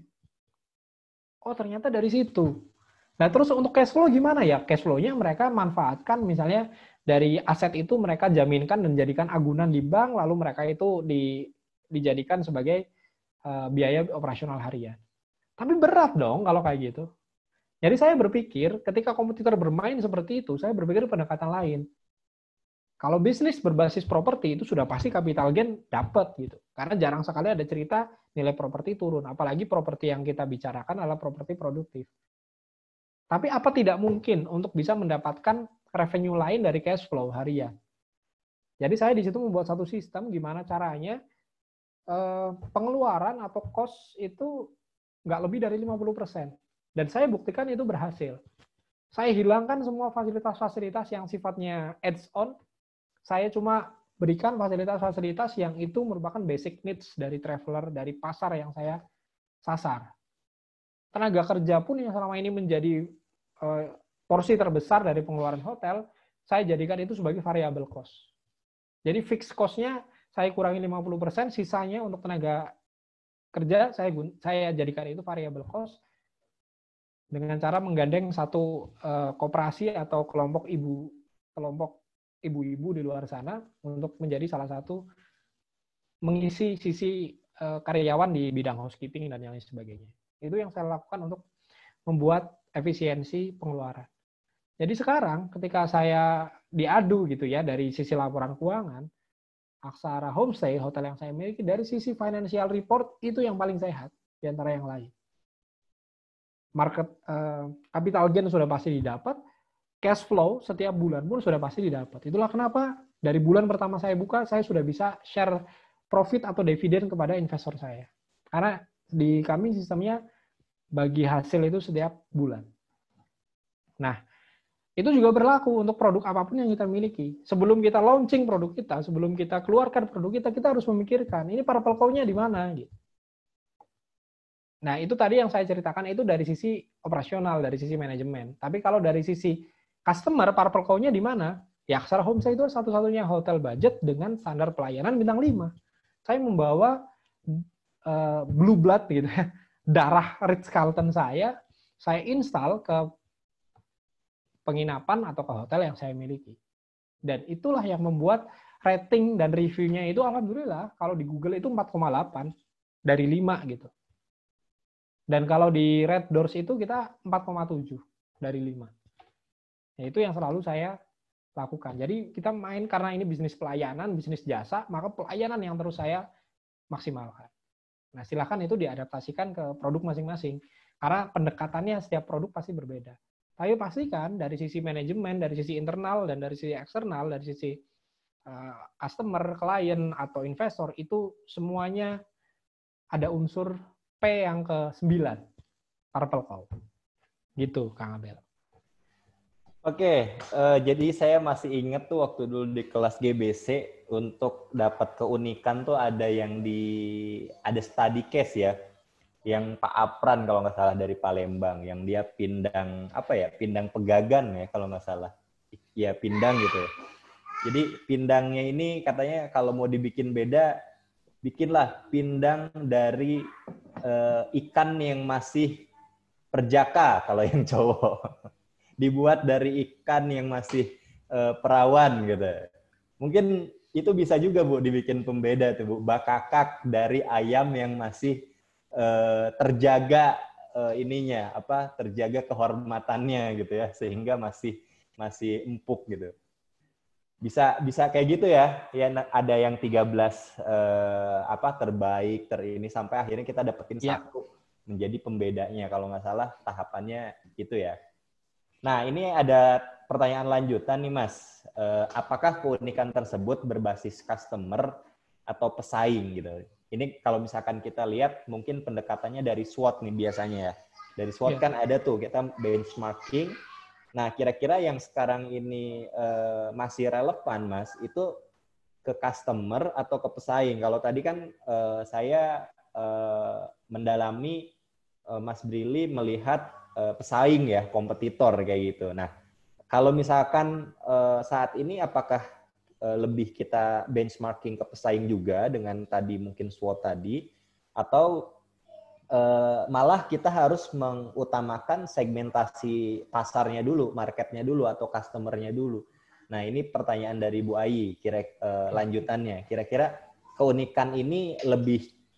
Oh, ternyata dari situ. Nah, terus untuk cash flow gimana ya? Cash flow-nya mereka manfaatkan misalnya dari aset itu mereka jaminkan dan jadikan agunan di bank, lalu mereka itu dijadikan sebagai biaya operasional harian. Tapi berat dong kalau kayak gitu. Jadi saya berpikir ketika kompetitor bermain seperti itu, saya berpikir pendekatan lain. Kalau bisnis berbasis properti itu sudah pasti capital gain dapat gitu. Karena jarang sekali ada cerita nilai properti turun. Apalagi properti yang kita bicarakan adalah properti produktif. Tapi apa tidak mungkin untuk bisa mendapatkan revenue lain dari cash flow harian? Jadi saya di situ membuat satu sistem gimana caranya pengeluaran atau cost itu nggak lebih dari 50%. Dan saya buktikan itu berhasil. Saya hilangkan semua fasilitas-fasilitas yang sifatnya add-on. Saya cuma berikan fasilitas-fasilitas yang itu merupakan basic needs dari traveler, dari pasar yang saya sasar. Tenaga kerja pun yang selama ini menjadi porsi terbesar dari pengeluaran hotel, saya jadikan itu sebagai variable cost. Jadi fixed cost-nya saya kurangi 50%, sisanya untuk tenaga kerja saya jadikan itu variable cost dengan cara menggandeng satu koperasi atau kelompok ibu-ibu di luar sana untuk menjadi salah satu mengisi sisi karyawan di bidang housekeeping dan yang lain sebagainya. Itu yang saya lakukan untuk membuat efisiensi pengeluaran. Jadi sekarang ketika saya diadu gitu ya dari sisi laporan keuangan, Aksara Homestay, hotel yang saya miliki, dari sisi financial report itu yang paling sehat di antara yang lain. Market capital gain sudah pasti didapat, cash flow setiap bulan pun sudah pasti didapat. Itulah kenapa dari bulan pertama saya buka, saya sudah bisa share profit atau dividen kepada investor saya. Karena di kami sistemnya bagi hasil itu setiap bulan. Nah, itu juga berlaku untuk produk apapun yang kita miliki. Sebelum kita launching produk kita, sebelum kita keluarkan produk kita harus memikirkan, ini purple cow-nya di mana? Gitu. Nah, itu tadi yang saya ceritakan itu dari sisi operasional, dari sisi manajemen. Tapi kalau dari sisi customer, purple cow-nya di mana? Ya, Aksara Homestay itu satu-satunya hotel budget dengan standar pelayanan bintang 5. Saya membawa blue blood gitu ya, darah Ritz-Carlton saya install ke penginapan atau ke hotel yang saya miliki. Dan itulah yang membuat rating dan reviewnya itu alhamdulillah kalau di Google itu 4,8 dari 5 gitu. Dan kalau di Red Doors itu kita 4,7 dari 5. Nah, itu yang selalu saya lakukan. Jadi kita main karena ini bisnis pelayanan, bisnis jasa, maka pelayanan yang terus saya maksimalkan. Nah, silakan itu diadaptasikan ke produk masing-masing. Karena pendekatannya setiap produk pasti berbeda. Tapi pastikan dari sisi manajemen, dari sisi internal, dan dari sisi eksternal, dari sisi customer, klien, atau investor, itu semuanya ada unsur P yang ke-9, purple cow. Gitu, Kang Abel. Oke, jadi saya masih ingat tuh waktu dulu di kelas GBC untuk dapat keunikan tuh ada ada study case ya, yang Pak Apran kalau nggak salah dari Palembang, yang dia pindang pegagan ya kalau nggak salah, ya pindang gitu. Jadi pindangnya ini katanya kalau mau dibikin beda, bikinlah pindang dari ikan yang masih perjaka kalau yang cowok. Dibuat dari ikan yang masih perawan gitu. Mungkin itu bisa juga Bu dibikin pembeda tuh Bu. Bakakak dari ayam yang masih terjaga terjaga kehormatannya gitu ya, sehingga masih empuk gitu. Bisa kayak gitu ya. Ya ada yang 13 terbaik ini sampai akhirnya kita dapetin satu menjadi pembedanya, kalau nggak salah tahapannya itu ya. Nah, ini ada pertanyaan lanjutan nih, Mas. Apakah keunikan tersebut berbasis customer atau pesaing gitu? Ini kalau misalkan kita lihat mungkin pendekatannya dari SWOT nih biasanya ya. Dari SWOT kan ada tuh kita benchmarking. Nah, kira-kira yang sekarang ini masih relevan, Mas, itu ke customer atau ke pesaing? Kalau tadi kan saya mendalami Mas Brili melihat pesaing ya, kompetitor kayak gitu. Nah, kalau misalkan saat ini apakah lebih kita benchmarking ke pesaing juga dengan tadi mungkin SWOT tadi, atau malah kita harus mengutamakan segmentasi pasarnya dulu, marketnya dulu, atau customernya dulu. Nah, ini pertanyaan dari Bu Ayi, lanjutannya. Kira-kira keunikan ini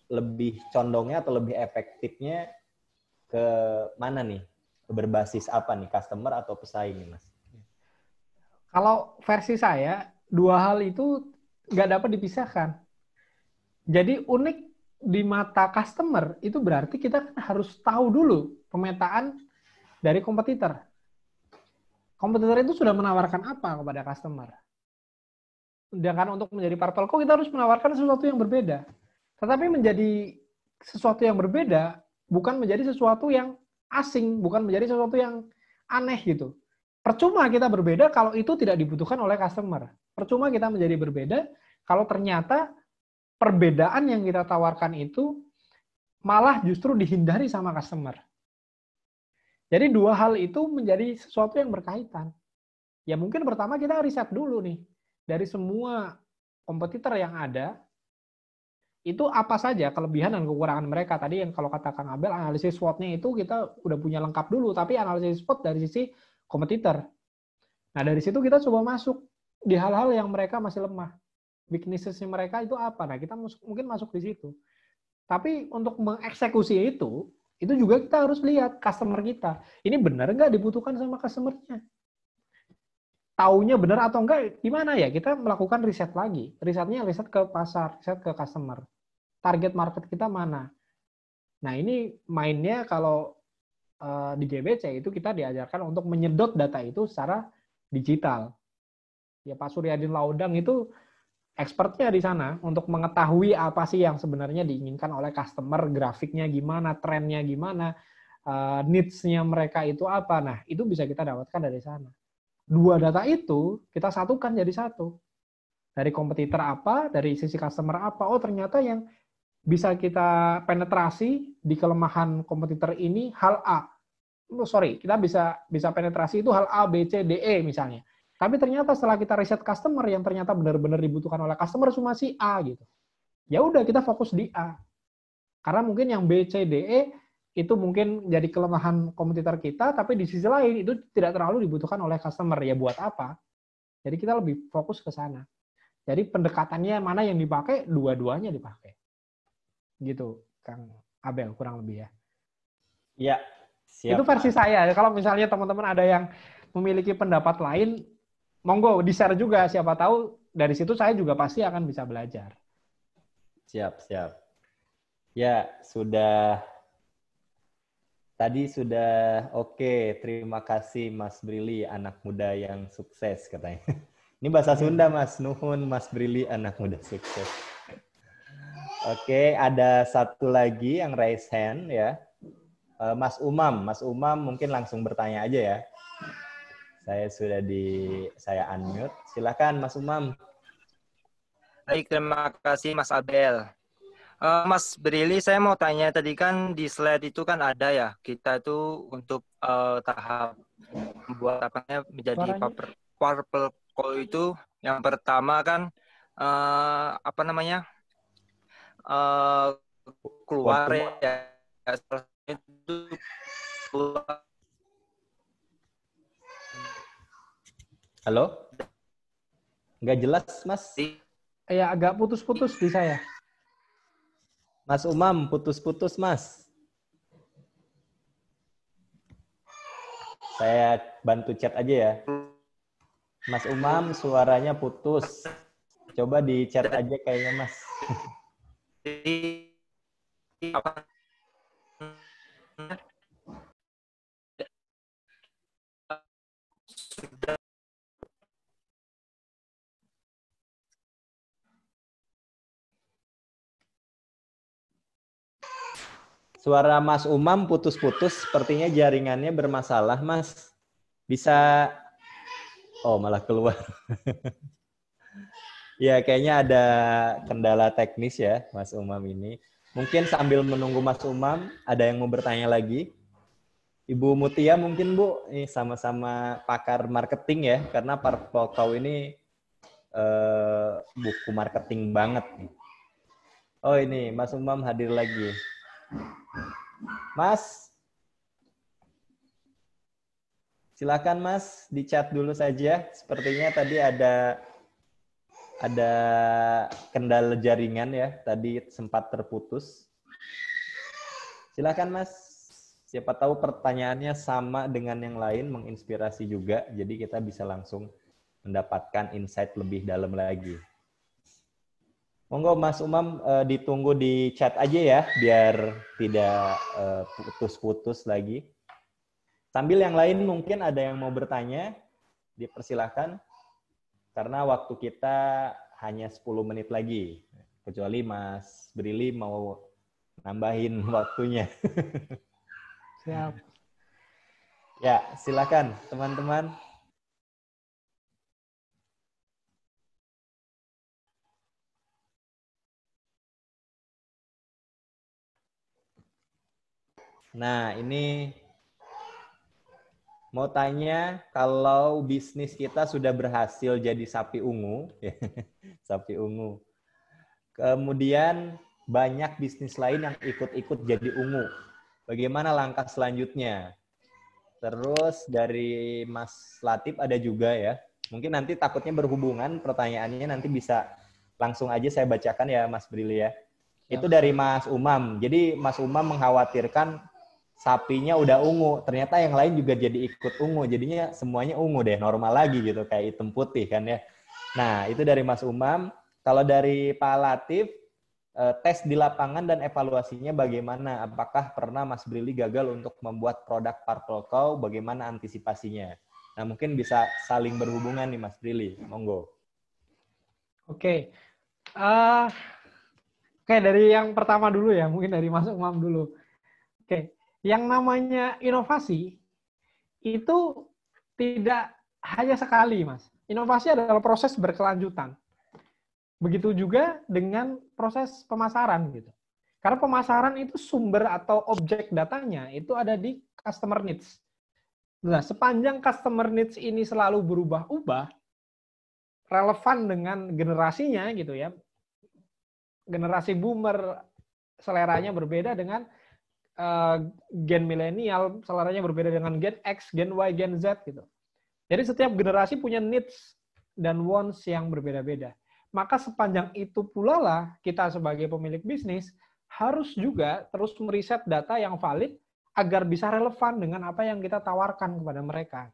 lebih condongnya atau lebih efektifnya ke mana nih? Berbasis apa nih? Customer atau pesaing nih, Mas? Kalau versi saya, dua hal itu nggak dapat dipisahkan. Jadi unik di mata customer itu berarti kita harus tahu dulu pemetaan dari kompetitor. Kompetitor itu sudah menawarkan apa kepada customer. Sedangkan untuk menjadi Purple Co kita harus menawarkan sesuatu yang berbeda. Tetapi menjadi sesuatu yang berbeda bukan menjadi sesuatu yang asing, bukan menjadi sesuatu yang aneh gitu. Percuma kita berbeda kalau itu tidak dibutuhkan oleh customer. Percuma kita menjadi berbeda kalau ternyata perbedaan yang kita tawarkan itu malah justru dihindari sama customer. Jadi dua hal itu menjadi sesuatu yang berkaitan. Ya mungkin pertama kita riset dulu nih. Dari semua kompetitor yang ada, itu apa saja kelebihan dan kekurangan mereka. Tadi yang kalau kata Kang Abel, analisis SWOT-nya itu kita udah punya lengkap dulu, tapi analisis SWOT dari sisi kompetitor. Nah, dari situ kita coba masuk di hal-hal yang mereka masih lemah. Weakness-nya mereka itu apa? Nah, kita mungkin masuk di situ. Tapi untuk mengeksekusi itu juga kita harus lihat customer kita. Ini benar nggak dibutuhkan sama customer-nya? Taunya benar atau enggak, gimana ya? Kita melakukan riset lagi. Risetnya riset ke pasar, riset ke customer. Target market kita mana? Nah, ini mainnya kalau di GBC itu kita diajarkan untuk menyedot data itu secara digital. Ya Pak Suryadin Laudang itu expertnya di sana untuk mengetahui apa sih yang sebenarnya diinginkan oleh customer, grafiknya gimana, trennya gimana, needs-nya mereka itu apa. Nah, itu bisa kita dapatkan dari sana. Dua data itu kita satukan jadi satu. Dari kompetitor apa, dari sisi customer apa. Oh, ternyata yang bisa kita penetrasi di kelemahan kompetitor ini hal A. Kita bisa penetrasi itu hal A, B, C, D, E misalnya. Tapi ternyata setelah kita riset customer yang ternyata benar-benar dibutuhkan oleh customer cuma si A gitu. Ya udah kita fokus di A. Karena mungkin yang B, C, D, E itu mungkin jadi kelemahan kompetitor kita, tapi di sisi lain itu tidak terlalu dibutuhkan oleh customer. Ya buat apa? Jadi kita lebih fokus ke sana. Jadi pendekatannya mana yang dipakai, dua-duanya dipakai. Gitu, Kang Abel, kurang lebih ya. Iya, siap. Itu versi saya. Kalau misalnya teman-teman ada yang memiliki pendapat lain, monggo di-share juga. Siapa tahu dari situ saya juga pasti akan bisa belajar. Siap. Ya, Tadi sudah oke. Terima kasih Mas Brili, anak muda yang sukses katanya. Ini bahasa Sunda, Mas. Nuhun Mas Brili, anak muda sukses. Oke, ada satu lagi yang raise hand ya. Mas Umam mungkin langsung bertanya aja ya. Saya unmute. Silakan Mas Umam. Baik, terima kasih Mas Abel. Mas Brili, saya mau tanya, tadi kan di slide itu kan ada ya, kita itu untuk tahap membuat menjadi Purple Co itu yang pertama kan keluar ya, itu keluar. Halo? Nggak jelas, Mas. Ya, agak putus-putus di saya. Mas Umam, putus-putus, Mas. Saya bantu chat aja ya. Mas Umam, suaranya putus. Coba di chat aja kayaknya, Mas. Suara Mas Umam putus-putus, sepertinya jaringannya bermasalah, Mas. Bisa... Oh, malah keluar. Ya, kayaknya ada kendala teknis ya, Mas Umam ini. Mungkin sambil menunggu Mas Umam, ada yang mau bertanya lagi? Ibu Mutia mungkin Bu, ini sama-sama pakar marketing ya, karena Purple Cow ini buku marketing banget nih. Oh ini Mas Umam hadir lagi. Mas, silakan Mas, di chat dulu saja. Sepertinya tadi ada kendala jaringan ya, tadi sempat terputus. Silakan Mas. Siapa tahu pertanyaannya sama dengan yang lain, menginspirasi juga. Jadi kita bisa langsung mendapatkan insight lebih dalam lagi. Monggo Mas Umam, ditunggu di chat aja ya, biar tidak putus-putus lagi. Sambil yang lain mungkin ada yang mau bertanya, dipersilahkan. Karena waktu kita hanya 10 menit lagi. Kecuali Mas Brili mau nambahin waktunya. Siap. Ya, silakan teman-teman. Nah, ini mau tanya, kalau bisnis kita sudah berhasil jadi sapi ungu, sapi ungu, kemudian banyak bisnis lain yang ikut-ikut jadi ungu. Bagaimana langkah selanjutnya? Terus dari Mas Latif ada juga ya. Mungkin nanti takutnya berhubungan pertanyaannya, nanti bisa langsung aja saya bacakan ya Mas Brili ya. Itu dari Mas Umam. Jadi Mas Umam mengkhawatirkan sapinya udah ungu, ternyata yang lain juga jadi ikut ungu. Jadinya semuanya ungu deh, normal lagi gitu, kayak hitam putih kan ya. Nah, itu dari Mas Umam. Kalau dari Pak Latif, tes di lapangan dan evaluasinya bagaimana? Apakah pernah Mas Brili gagal untuk membuat produk Purple Cow? Bagaimana antisipasinya? Nah, mungkin bisa saling berhubungan nih Mas Brili. Monggo. Oke. Oke, dari yang pertama dulu ya, mungkin dari Mas Umam dulu. Oke, yang namanya inovasi itu tidak hanya sekali, Mas. Inovasi adalah proses berkelanjutan. Begitu juga dengan proses pemasaran gitu. Karena pemasaran itu sumber atau objek datanya itu ada di customer needs. Nah, sepanjang customer needs ini selalu berubah-ubah, relevan dengan generasinya gitu ya. Generasi boomer seleranya berbeda dengan gen milenial, seleranya berbeda dengan gen X, gen Y, gen Z gitu. Jadi setiap generasi punya needs dan wants yang berbeda-beda. Maka sepanjang itu pula lah kita sebagai pemilik bisnis harus juga terus meriset data yang valid agar bisa relevan dengan apa yang kita tawarkan kepada mereka.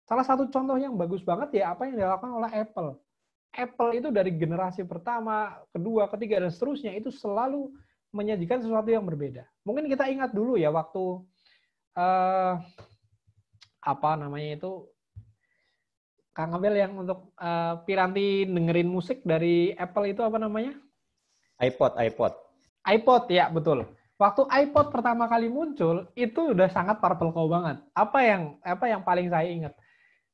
Salah satu contoh yang bagus banget ya apa yang dilakukan oleh Apple. Apple itu dari generasi pertama, kedua, ketiga, dan seterusnya itu selalu menyajikan sesuatu yang berbeda. Mungkin kita ingat dulu ya waktu apa namanya itu Kang Abel yang untuk Piranti dengerin musik dari Apple itu apa namanya? iPod. iPod ya betul. Waktu iPod pertama kali muncul itu udah sangat Purple Cow banget. Apa yang paling saya ingat?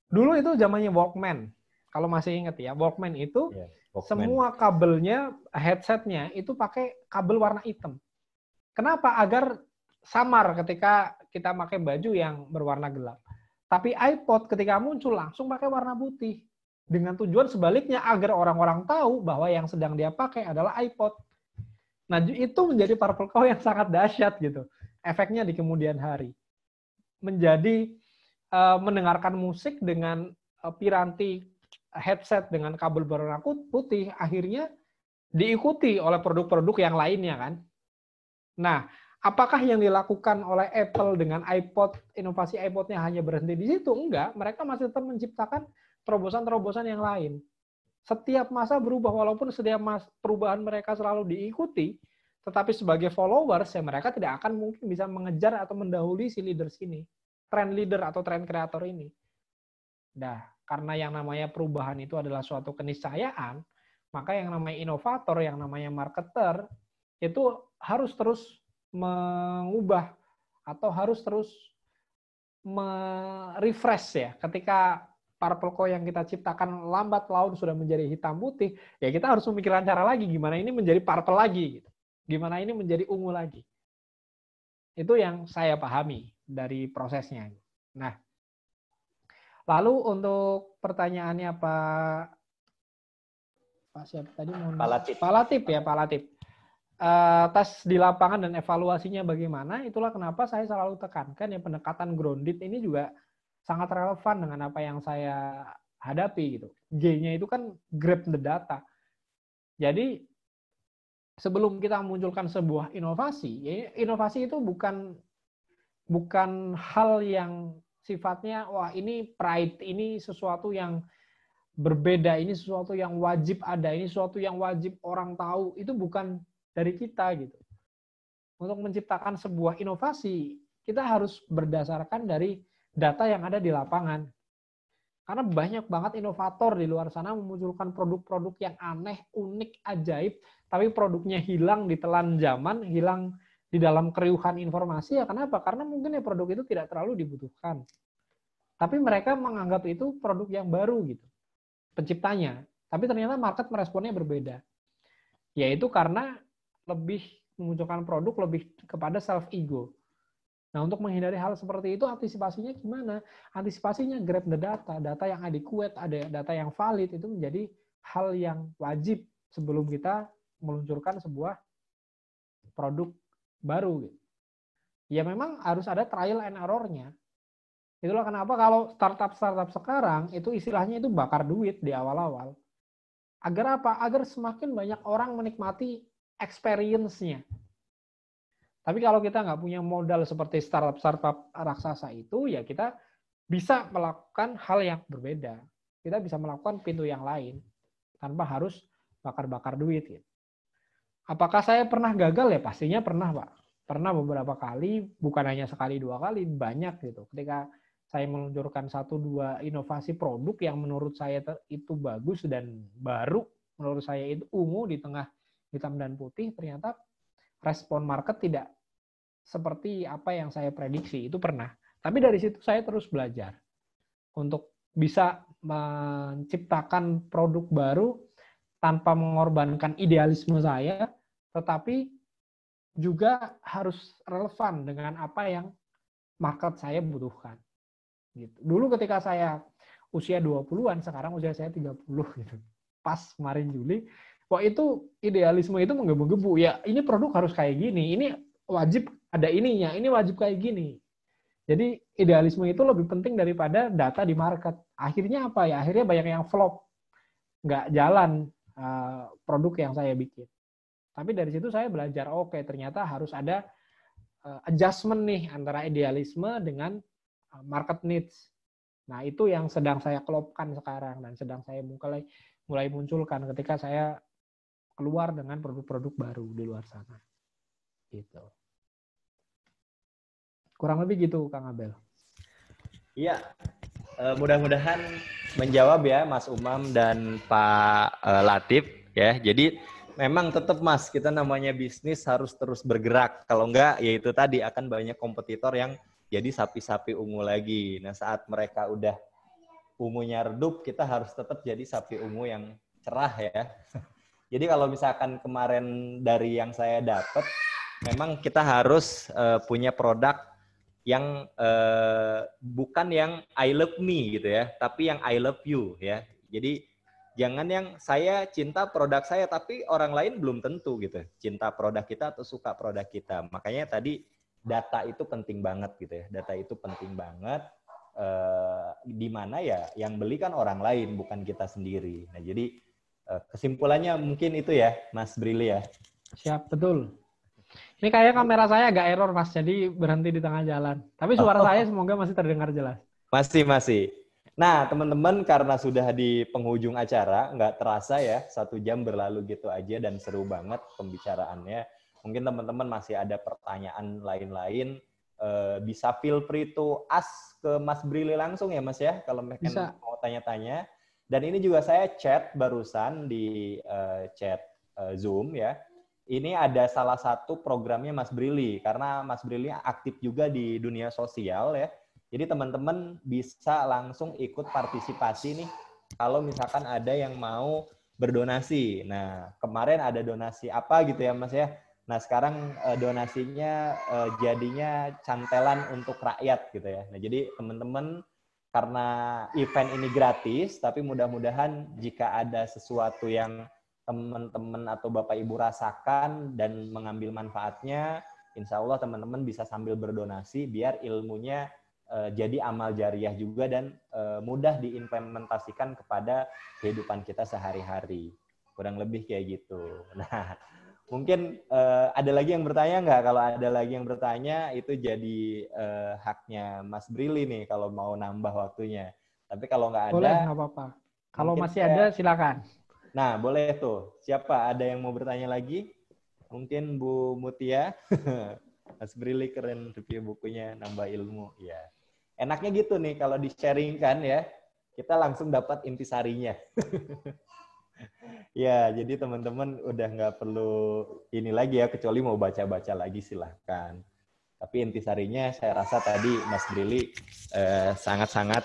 Dulu itu zamannya Walkman. Kalau masih ingat ya, Walkman itu semua kabelnya, headsetnya itu pakai kabel warna hitam. Kenapa? Agar samar ketika kita pakai baju yang berwarna gelap. Tapi iPod ketika muncul langsung pakai warna putih. Dengan tujuan sebaliknya agar orang-orang tahu bahwa yang sedang dia pakai adalah iPod. Nah, itu menjadi Purple Cow yang sangat dahsyat gitu. Efeknya di kemudian hari. Menjadi mendengarkan musik dengan piranti headset dengan kabel berwarna putih, akhirnya diikuti oleh produk-produk yang lainnya kan. Nah, apakah yang dilakukan oleh Apple dengan iPod, inovasi iPod-nya hanya berhenti di situ? Enggak, mereka masih tetap menciptakan terobosan-terobosan yang lain. Setiap masa berubah, walaupun setiap perubahan mereka selalu diikuti, tetapi sebagai followers, ya mereka tidak akan mungkin bisa mengejar atau mendahului si leaders ini. Trend leader atau trend creator ini. Nah, karena yang namanya perubahan itu adalah suatu keniscayaan, maka yang namanya inovator, yang namanya marketer, itu harus terus mengubah atau harus terus merefresh ya. Ketika Purple Cow yang kita ciptakan lambat laun sudah menjadi hitam putih, ya kita harus memikirkan cara lagi gimana ini menjadi purple lagi gitu. Gimana ini menjadi ungu lagi. Itu yang saya pahami dari prosesnya. Nah, lalu untuk pertanyaannya Pak siapa tadi? Pak Latif ya, Pak Latif. Tes di lapangan dan evaluasinya bagaimana, itulah kenapa saya selalu tekankan ya pendekatan grounded ini juga sangat relevan dengan apa yang saya hadapi gitu. G-nya itu kan grab the data. Jadi sebelum kita memunculkan sebuah inovasi, ya inovasi itu bukan hal yang sifatnya wah ini pride, ini sesuatu yang berbeda, ini sesuatu yang wajib ada, ini sesuatu yang wajib orang tahu, itu bukan dari kita gitu. Untuk menciptakan sebuah inovasi, kita harus berdasarkan dari data yang ada di lapangan. Karena banyak banget inovator di luar sana memunculkan produk-produk yang aneh, unik, ajaib, tapi produknya hilang ditelan zaman, hilang di dalam keriuhan informasi. Ya kenapa? Karena mungkin ya produk itu tidak terlalu dibutuhkan. Tapi mereka menganggap itu produk yang baru gitu, penciptanya. Tapi ternyata market meresponnya berbeda. Yaitu karena lebih memunculkan produk lebih kepada self ego. Nah, untuk menghindari hal seperti itu, antisipasinya gimana? Antisipasinya grab the data, data yang adequate, ada data yang valid, itu menjadi hal yang wajib sebelum kita meluncurkan sebuah produk baru. Ya memang harus ada trial and error-nya. Itulah kenapa kalau startup sekarang, itu istilahnya itu bakar duit di awal-awal. Agar apa? Agar semakin banyak orang menikmati experience-nya. Tapi kalau kita nggak punya modal seperti startup raksasa itu, ya kita bisa melakukan hal yang berbeda. Kita bisa melakukan pintu yang lain tanpa harus bakar-bakar duit. Gitu. Apakah saya pernah gagal? Ya pastinya pernah, Pak. Pernah beberapa kali, bukan hanya sekali dua kali, banyak gitu. Ketika saya meluncurkan 1-2 inovasi produk yang menurut saya itu bagus dan baru, menurut saya itu ungu di tengah hitam dan putih, ternyata respon market tidak seperti apa yang saya prediksi. Itu pernah. Tapi dari situ saya terus belajar untuk bisa menciptakan produk baru tanpa mengorbankan idealisme saya, tetapi juga harus relevan dengan apa yang market saya butuhkan. Gitu. Dulu ketika saya usia 20-an, sekarang usia saya 30 gitu. Pas kemarin Juli, wah itu idealisme itu menggebu-gebu. Ya ini produk harus kayak gini, ini wajib ada ininya, ini wajib kayak gini. Jadi idealisme itu lebih penting daripada data di market. Akhirnya apa ya? Akhirnya banyak yang flop. Nggak jalan produk yang saya bikin. Tapi dari situ saya belajar, oke, ternyata harus ada adjustment nih antara idealisme dengan market needs. Nah, itu yang sedang saya klopkan sekarang dan sedang saya mulai munculkan ketika saya keluar dengan produk-produk baru di luar sana. Gitu. Kurang lebih gitu, Kang Abel. Iya, mudah-mudahan menjawab ya Mas Umam dan Pak Latif ya. Jadi memang tetap Mas, kita namanya bisnis harus terus bergerak. Kalau enggak, ya itu tadi akan banyak kompetitor yang jadi sapi-sapi ungu lagi. Nah, saat mereka udah ungunya redup, kita harus tetap jadi sapi ungu yang cerah ya. Jadi kalau misalkan kemarin dari yang saya dapat, memang kita harus punya produk yang bukan yang I love me gitu ya, tapi yang I love you ya. Jadi jangan yang saya cinta produk saya, tapi orang lain belum tentu gitu cinta produk kita atau suka produk kita. Makanya tadi data itu penting banget gitu ya. Data itu penting banget. Di mana ya yang beli kan orang lain, bukan kita sendiri. Nah jadi kesimpulannya mungkin itu ya, Mas Brili ya. Siap, betul. Ini kayak kamera saya agak error, Mas. Jadi berhenti di tengah jalan. Tapi suara saya semoga masih terdengar jelas. Masih. Nah, teman-teman, karena sudah di penghujung acara, nggak terasa ya, 1 jam berlalu gitu aja dan seru banget pembicaraannya. Mungkin teman-teman masih ada pertanyaan lain-lain, bisa feel free to ask ke Mas Brili langsung ya, Mas ya, kalau mereka mau tanya-tanya. Dan ini juga saya chat barusan di chat Zoom ya. Ini ada salah satu programnya Mas Brili, karena Mas Brili aktif juga di dunia sosial ya. Jadi teman-teman bisa langsung ikut partisipasi nih kalau misalkan ada yang mau berdonasi. Nah, kemarin ada donasi apa gitu ya Mas ya? Nah, sekarang donasinya jadinya cantelan untuk rakyat gitu ya. Nah, jadi teman-teman, karena event ini gratis, tapi mudah-mudahan jika ada sesuatu yang teman-teman atau Bapak Ibu rasakan dan mengambil manfaatnya, insya Allah teman-teman bisa sambil berdonasi biar ilmunya jadi amal jariah juga dan mudah diimplementasikan kepada kehidupan kita sehari-hari. Kurang lebih kayak gitu. Nah, mungkin ada lagi yang bertanya nggak? Kalau ada lagi yang bertanya, itu jadi haknya Mas Brili nih kalau mau nambah waktunya. Tapi kalau nggak ada... Boleh, nggak apa-apa. Kalau masih ada, silakan. Nah, boleh tuh. Siapa? Ada yang mau bertanya lagi? Mungkin Bu Mutia. Mas Brili keren review bukunya, nambah ilmu. Ya. Enaknya gitu nih, kalau di-sharingkan ya, kita langsung dapat intisarinya. Ya, jadi teman-teman udah nggak perlu ini lagi ya, kecuali mau baca-baca lagi silahkan. Tapi intisarinya saya rasa tadi Mas Brili sangat-sangat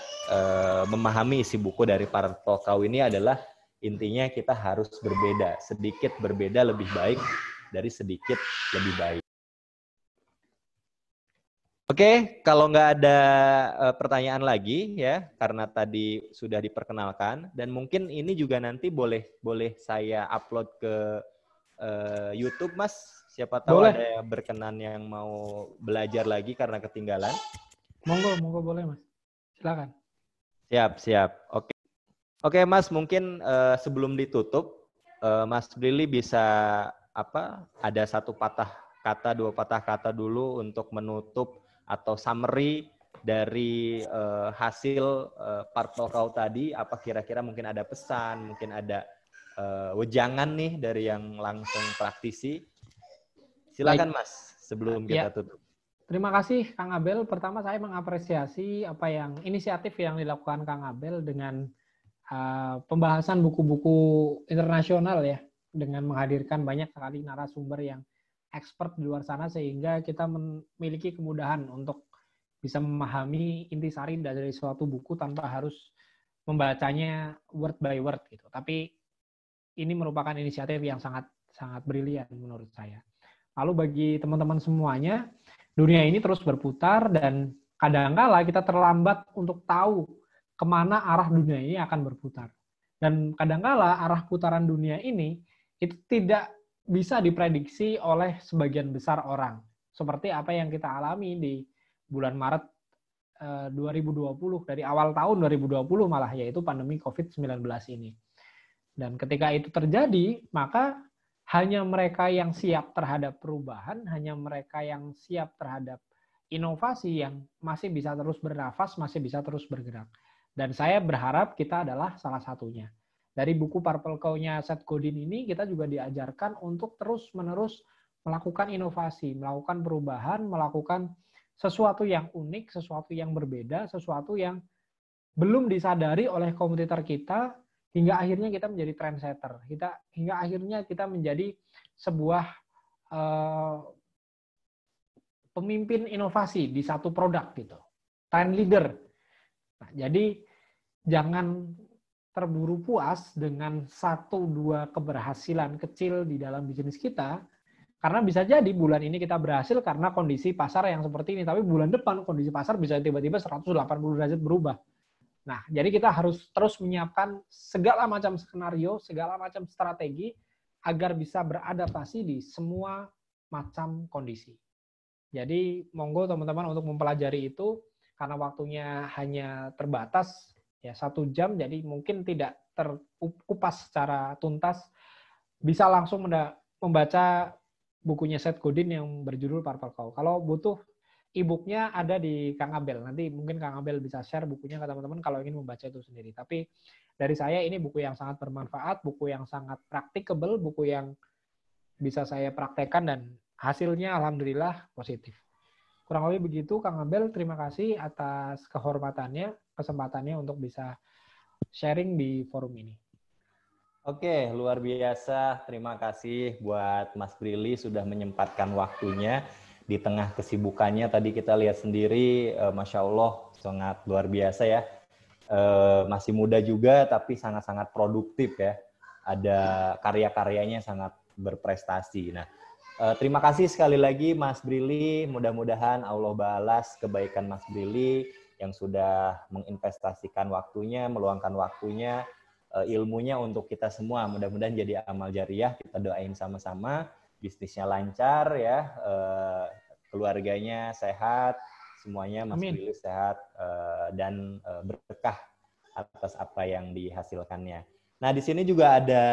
memahami isi buku dari Purple Cow ini adalah intinya kita harus berbeda. Sedikit berbeda lebih baik dari sedikit lebih baik. Oke, kalau nggak ada pertanyaan lagi ya, karena tadi sudah diperkenalkan dan mungkin ini juga nanti boleh saya upload ke YouTube, Mas. Siapa tahu ada yang berkenan yang mau belajar lagi karena ketinggalan. Monggo boleh, Mas. Silakan. Siap. Oke, Mas, mungkin sebelum ditutup, Mas Brili bisa ada satu patah kata, dua patah kata dulu untuk menutup atau summary dari hasil Purple Cow tadi. Apa kira-kira mungkin ada pesan, mungkin ada wejangan nih dari yang langsung praktisi. Silakan Mas, sebelum kita tutup. Terima kasih Kang Abel. Pertama saya mengapresiasi inisiatif yang dilakukan Kang Abel dengan pembahasan buku-buku internasional ya, dengan menghadirkan banyak sekali narasumber yang expert di luar sana sehingga kita memiliki kemudahan untuk bisa memahami intisari dari suatu buku tanpa harus membacanya word by word gitu. Tapi ini merupakan inisiatif yang sangat brilian menurut saya. Lalu bagi teman-teman semuanya, dunia ini terus berputar dan kadangkala kita terlambat untuk tahu kemana arah dunia ini akan berputar. Dan kadangkala arah putaran dunia ini itu tidak bisa diprediksi oleh sebagian besar orang. Seperti apa yang kita alami di bulan Maret 2020, dari awal tahun 2020 malah, yaitu pandemi COVID-19 ini. Dan ketika itu terjadi, maka hanya mereka yang siap terhadap perubahan, hanya mereka yang siap terhadap inovasi yang masih bisa terus bernafas, masih bisa terus bergerak. Dan saya berharap kita adalah salah satunya. Dari buku Purple Cow-nya Seth Godin ini, kita juga diajarkan untuk terus-menerus melakukan inovasi, melakukan perubahan, melakukan sesuatu yang unik, sesuatu yang berbeda, sesuatu yang belum disadari oleh kompetitor kita, hingga akhirnya kita menjadi trendsetter. Hingga akhirnya kita menjadi sebuah pemimpin inovasi di satu produk gitu. Trend leader. Nah, jadi jangan terburu puas dengan 1-2 keberhasilan kecil di dalam bisnis kita, karena bisa jadi bulan ini kita berhasil karena kondisi pasar yang seperti ini, tapi bulan depan kondisi pasar bisa tiba-tiba 180 derajat berubah. Nah, jadi kita harus terus menyiapkan segala macam skenario, segala macam strategi agar bisa beradaptasi di semua macam kondisi. Jadi, monggo teman-teman untuk mempelajari itu, karena waktunya hanya terbatas, ya 1 jam, jadi mungkin tidak terkupas secara tuntas. Bisa langsung membaca bukunya Seth Godin yang berjudul Purple Cow. Kalau butuh e-booknya ada di Kang Abel. Nanti mungkin Kang Abel bisa share bukunya ke teman-teman kalau ingin membaca itu sendiri. Tapi dari saya ini buku yang sangat bermanfaat, buku yang sangat praktikable, buku yang bisa saya praktekkan dan hasilnya alhamdulillah positif. Kurang lebih begitu, Kang Abel. Terima kasih atas kesempatannya untuk bisa sharing di forum ini. Oke, luar biasa. Terima kasih buat Mas Brili sudah menyempatkan waktunya. Di tengah kesibukannya tadi kita lihat sendiri, Masya Allah, sangat luar biasa ya. Masih muda juga, tapi sangat-sangat produktif ya. Ada karya-karyanya sangat berprestasi. Nah, Terima kasih sekali lagi Mas Brili. Mudah-mudahan Allah balas kebaikan Mas Brili yang sudah menginvestasikan waktunya, meluangkan waktunya, ilmunya untuk kita semua. Mudah-mudahan jadi amal jariah. Kita doain sama-sama. Bisnisnya lancar ya, keluarganya sehat, semuanya Mas Brili sehat dan berkah atas apa yang dihasilkannya. Nah, di sini juga ada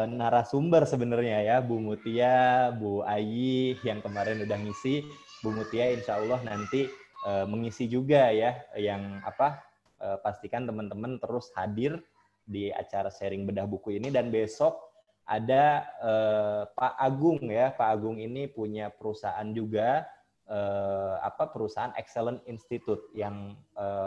narasumber sebenarnya ya, Bu Mutia, Bu Ayi yang kemarin udah ngisi. Bu Mutia insya Allah nanti mengisi juga ya, yang pastikan teman-teman terus hadir di acara sharing bedah buku ini. Dan besok ada Pak Agung ya, Pak Agung ini punya perusahaan juga, perusahaan Excellent Institute yang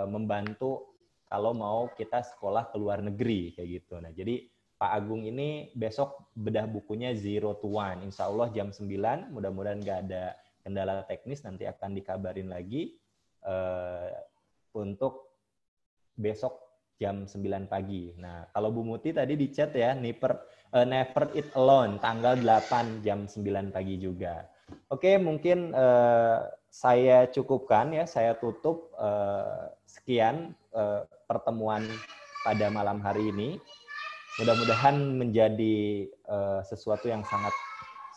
membantu kalau mau kita sekolah ke luar negeri kayak gitu. Nah, jadi Pak Agung ini besok bedah bukunya Zero to One. Insya Allah jam 9, mudah-mudahan nggak ada kendala teknis, nanti akan dikabarin lagi untuk besok jam 9 pagi. Nah, kalau Bu Muti tadi di chat ya, Never Eat Alone, tanggal 8 jam 9 pagi juga. Oke, mungkin saya cukupkan ya, saya tutup sekian pertemuan pada malam hari ini. Mudah-mudahan menjadi sesuatu yang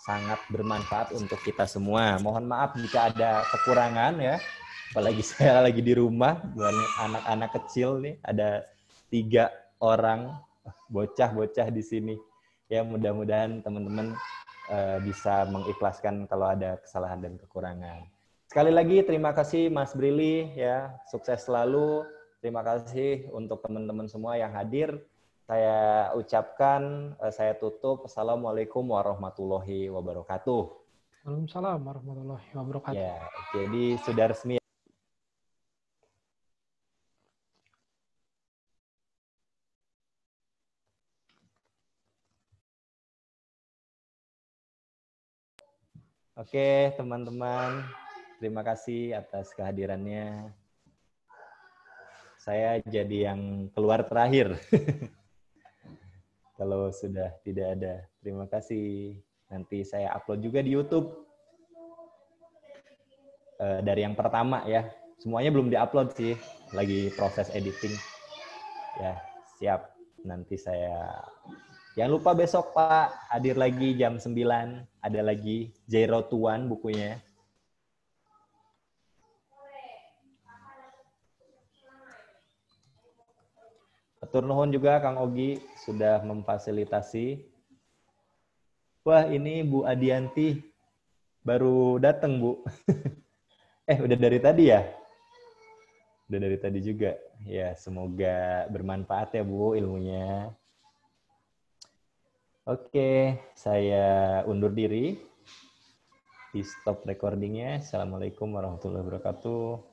sangat bermanfaat untuk kita semua. Mohon maaf jika ada kekurangan ya, apalagi saya lagi di rumah, anak-anak kecil nih, ada 3 orang bocah-bocah di sini. Ya, mudah-mudahan teman-teman bisa mengikhlaskan kalau ada kesalahan dan kekurangan. Sekali lagi terima kasih Mas Brili ya, sukses selalu. Terima kasih untuk teman-teman semua yang hadir. Saya ucapkan, saya tutup. Assalamualaikum warahmatullahi wabarakatuh. Waalaikumsalam warahmatullahi wabarakatuh. Ya, jadi sudah resmi. Oke, teman-teman, terima kasih atas kehadirannya. Saya jadi yang keluar terakhir. Kalau sudah tidak ada. Terima kasih. Nanti saya upload juga di YouTube. Dari yang pertama ya. Semuanya belum diupload sih. Lagi proses editing. Ya, siap. Nanti saya... Jangan lupa besok Pak, hadir lagi jam 9. Ada lagi Zero to One bukunya. Atur nuhun juga Kang Ogi sudah memfasilitasi. Wah, ini Bu Adianti baru datang, Bu. Udah dari tadi ya? Udah dari tadi juga. Ya, semoga bermanfaat ya, Bu, ilmunya. Oke, saya undur diri. Di stop recordingnya. Assalamualaikum warahmatullahi wabarakatuh.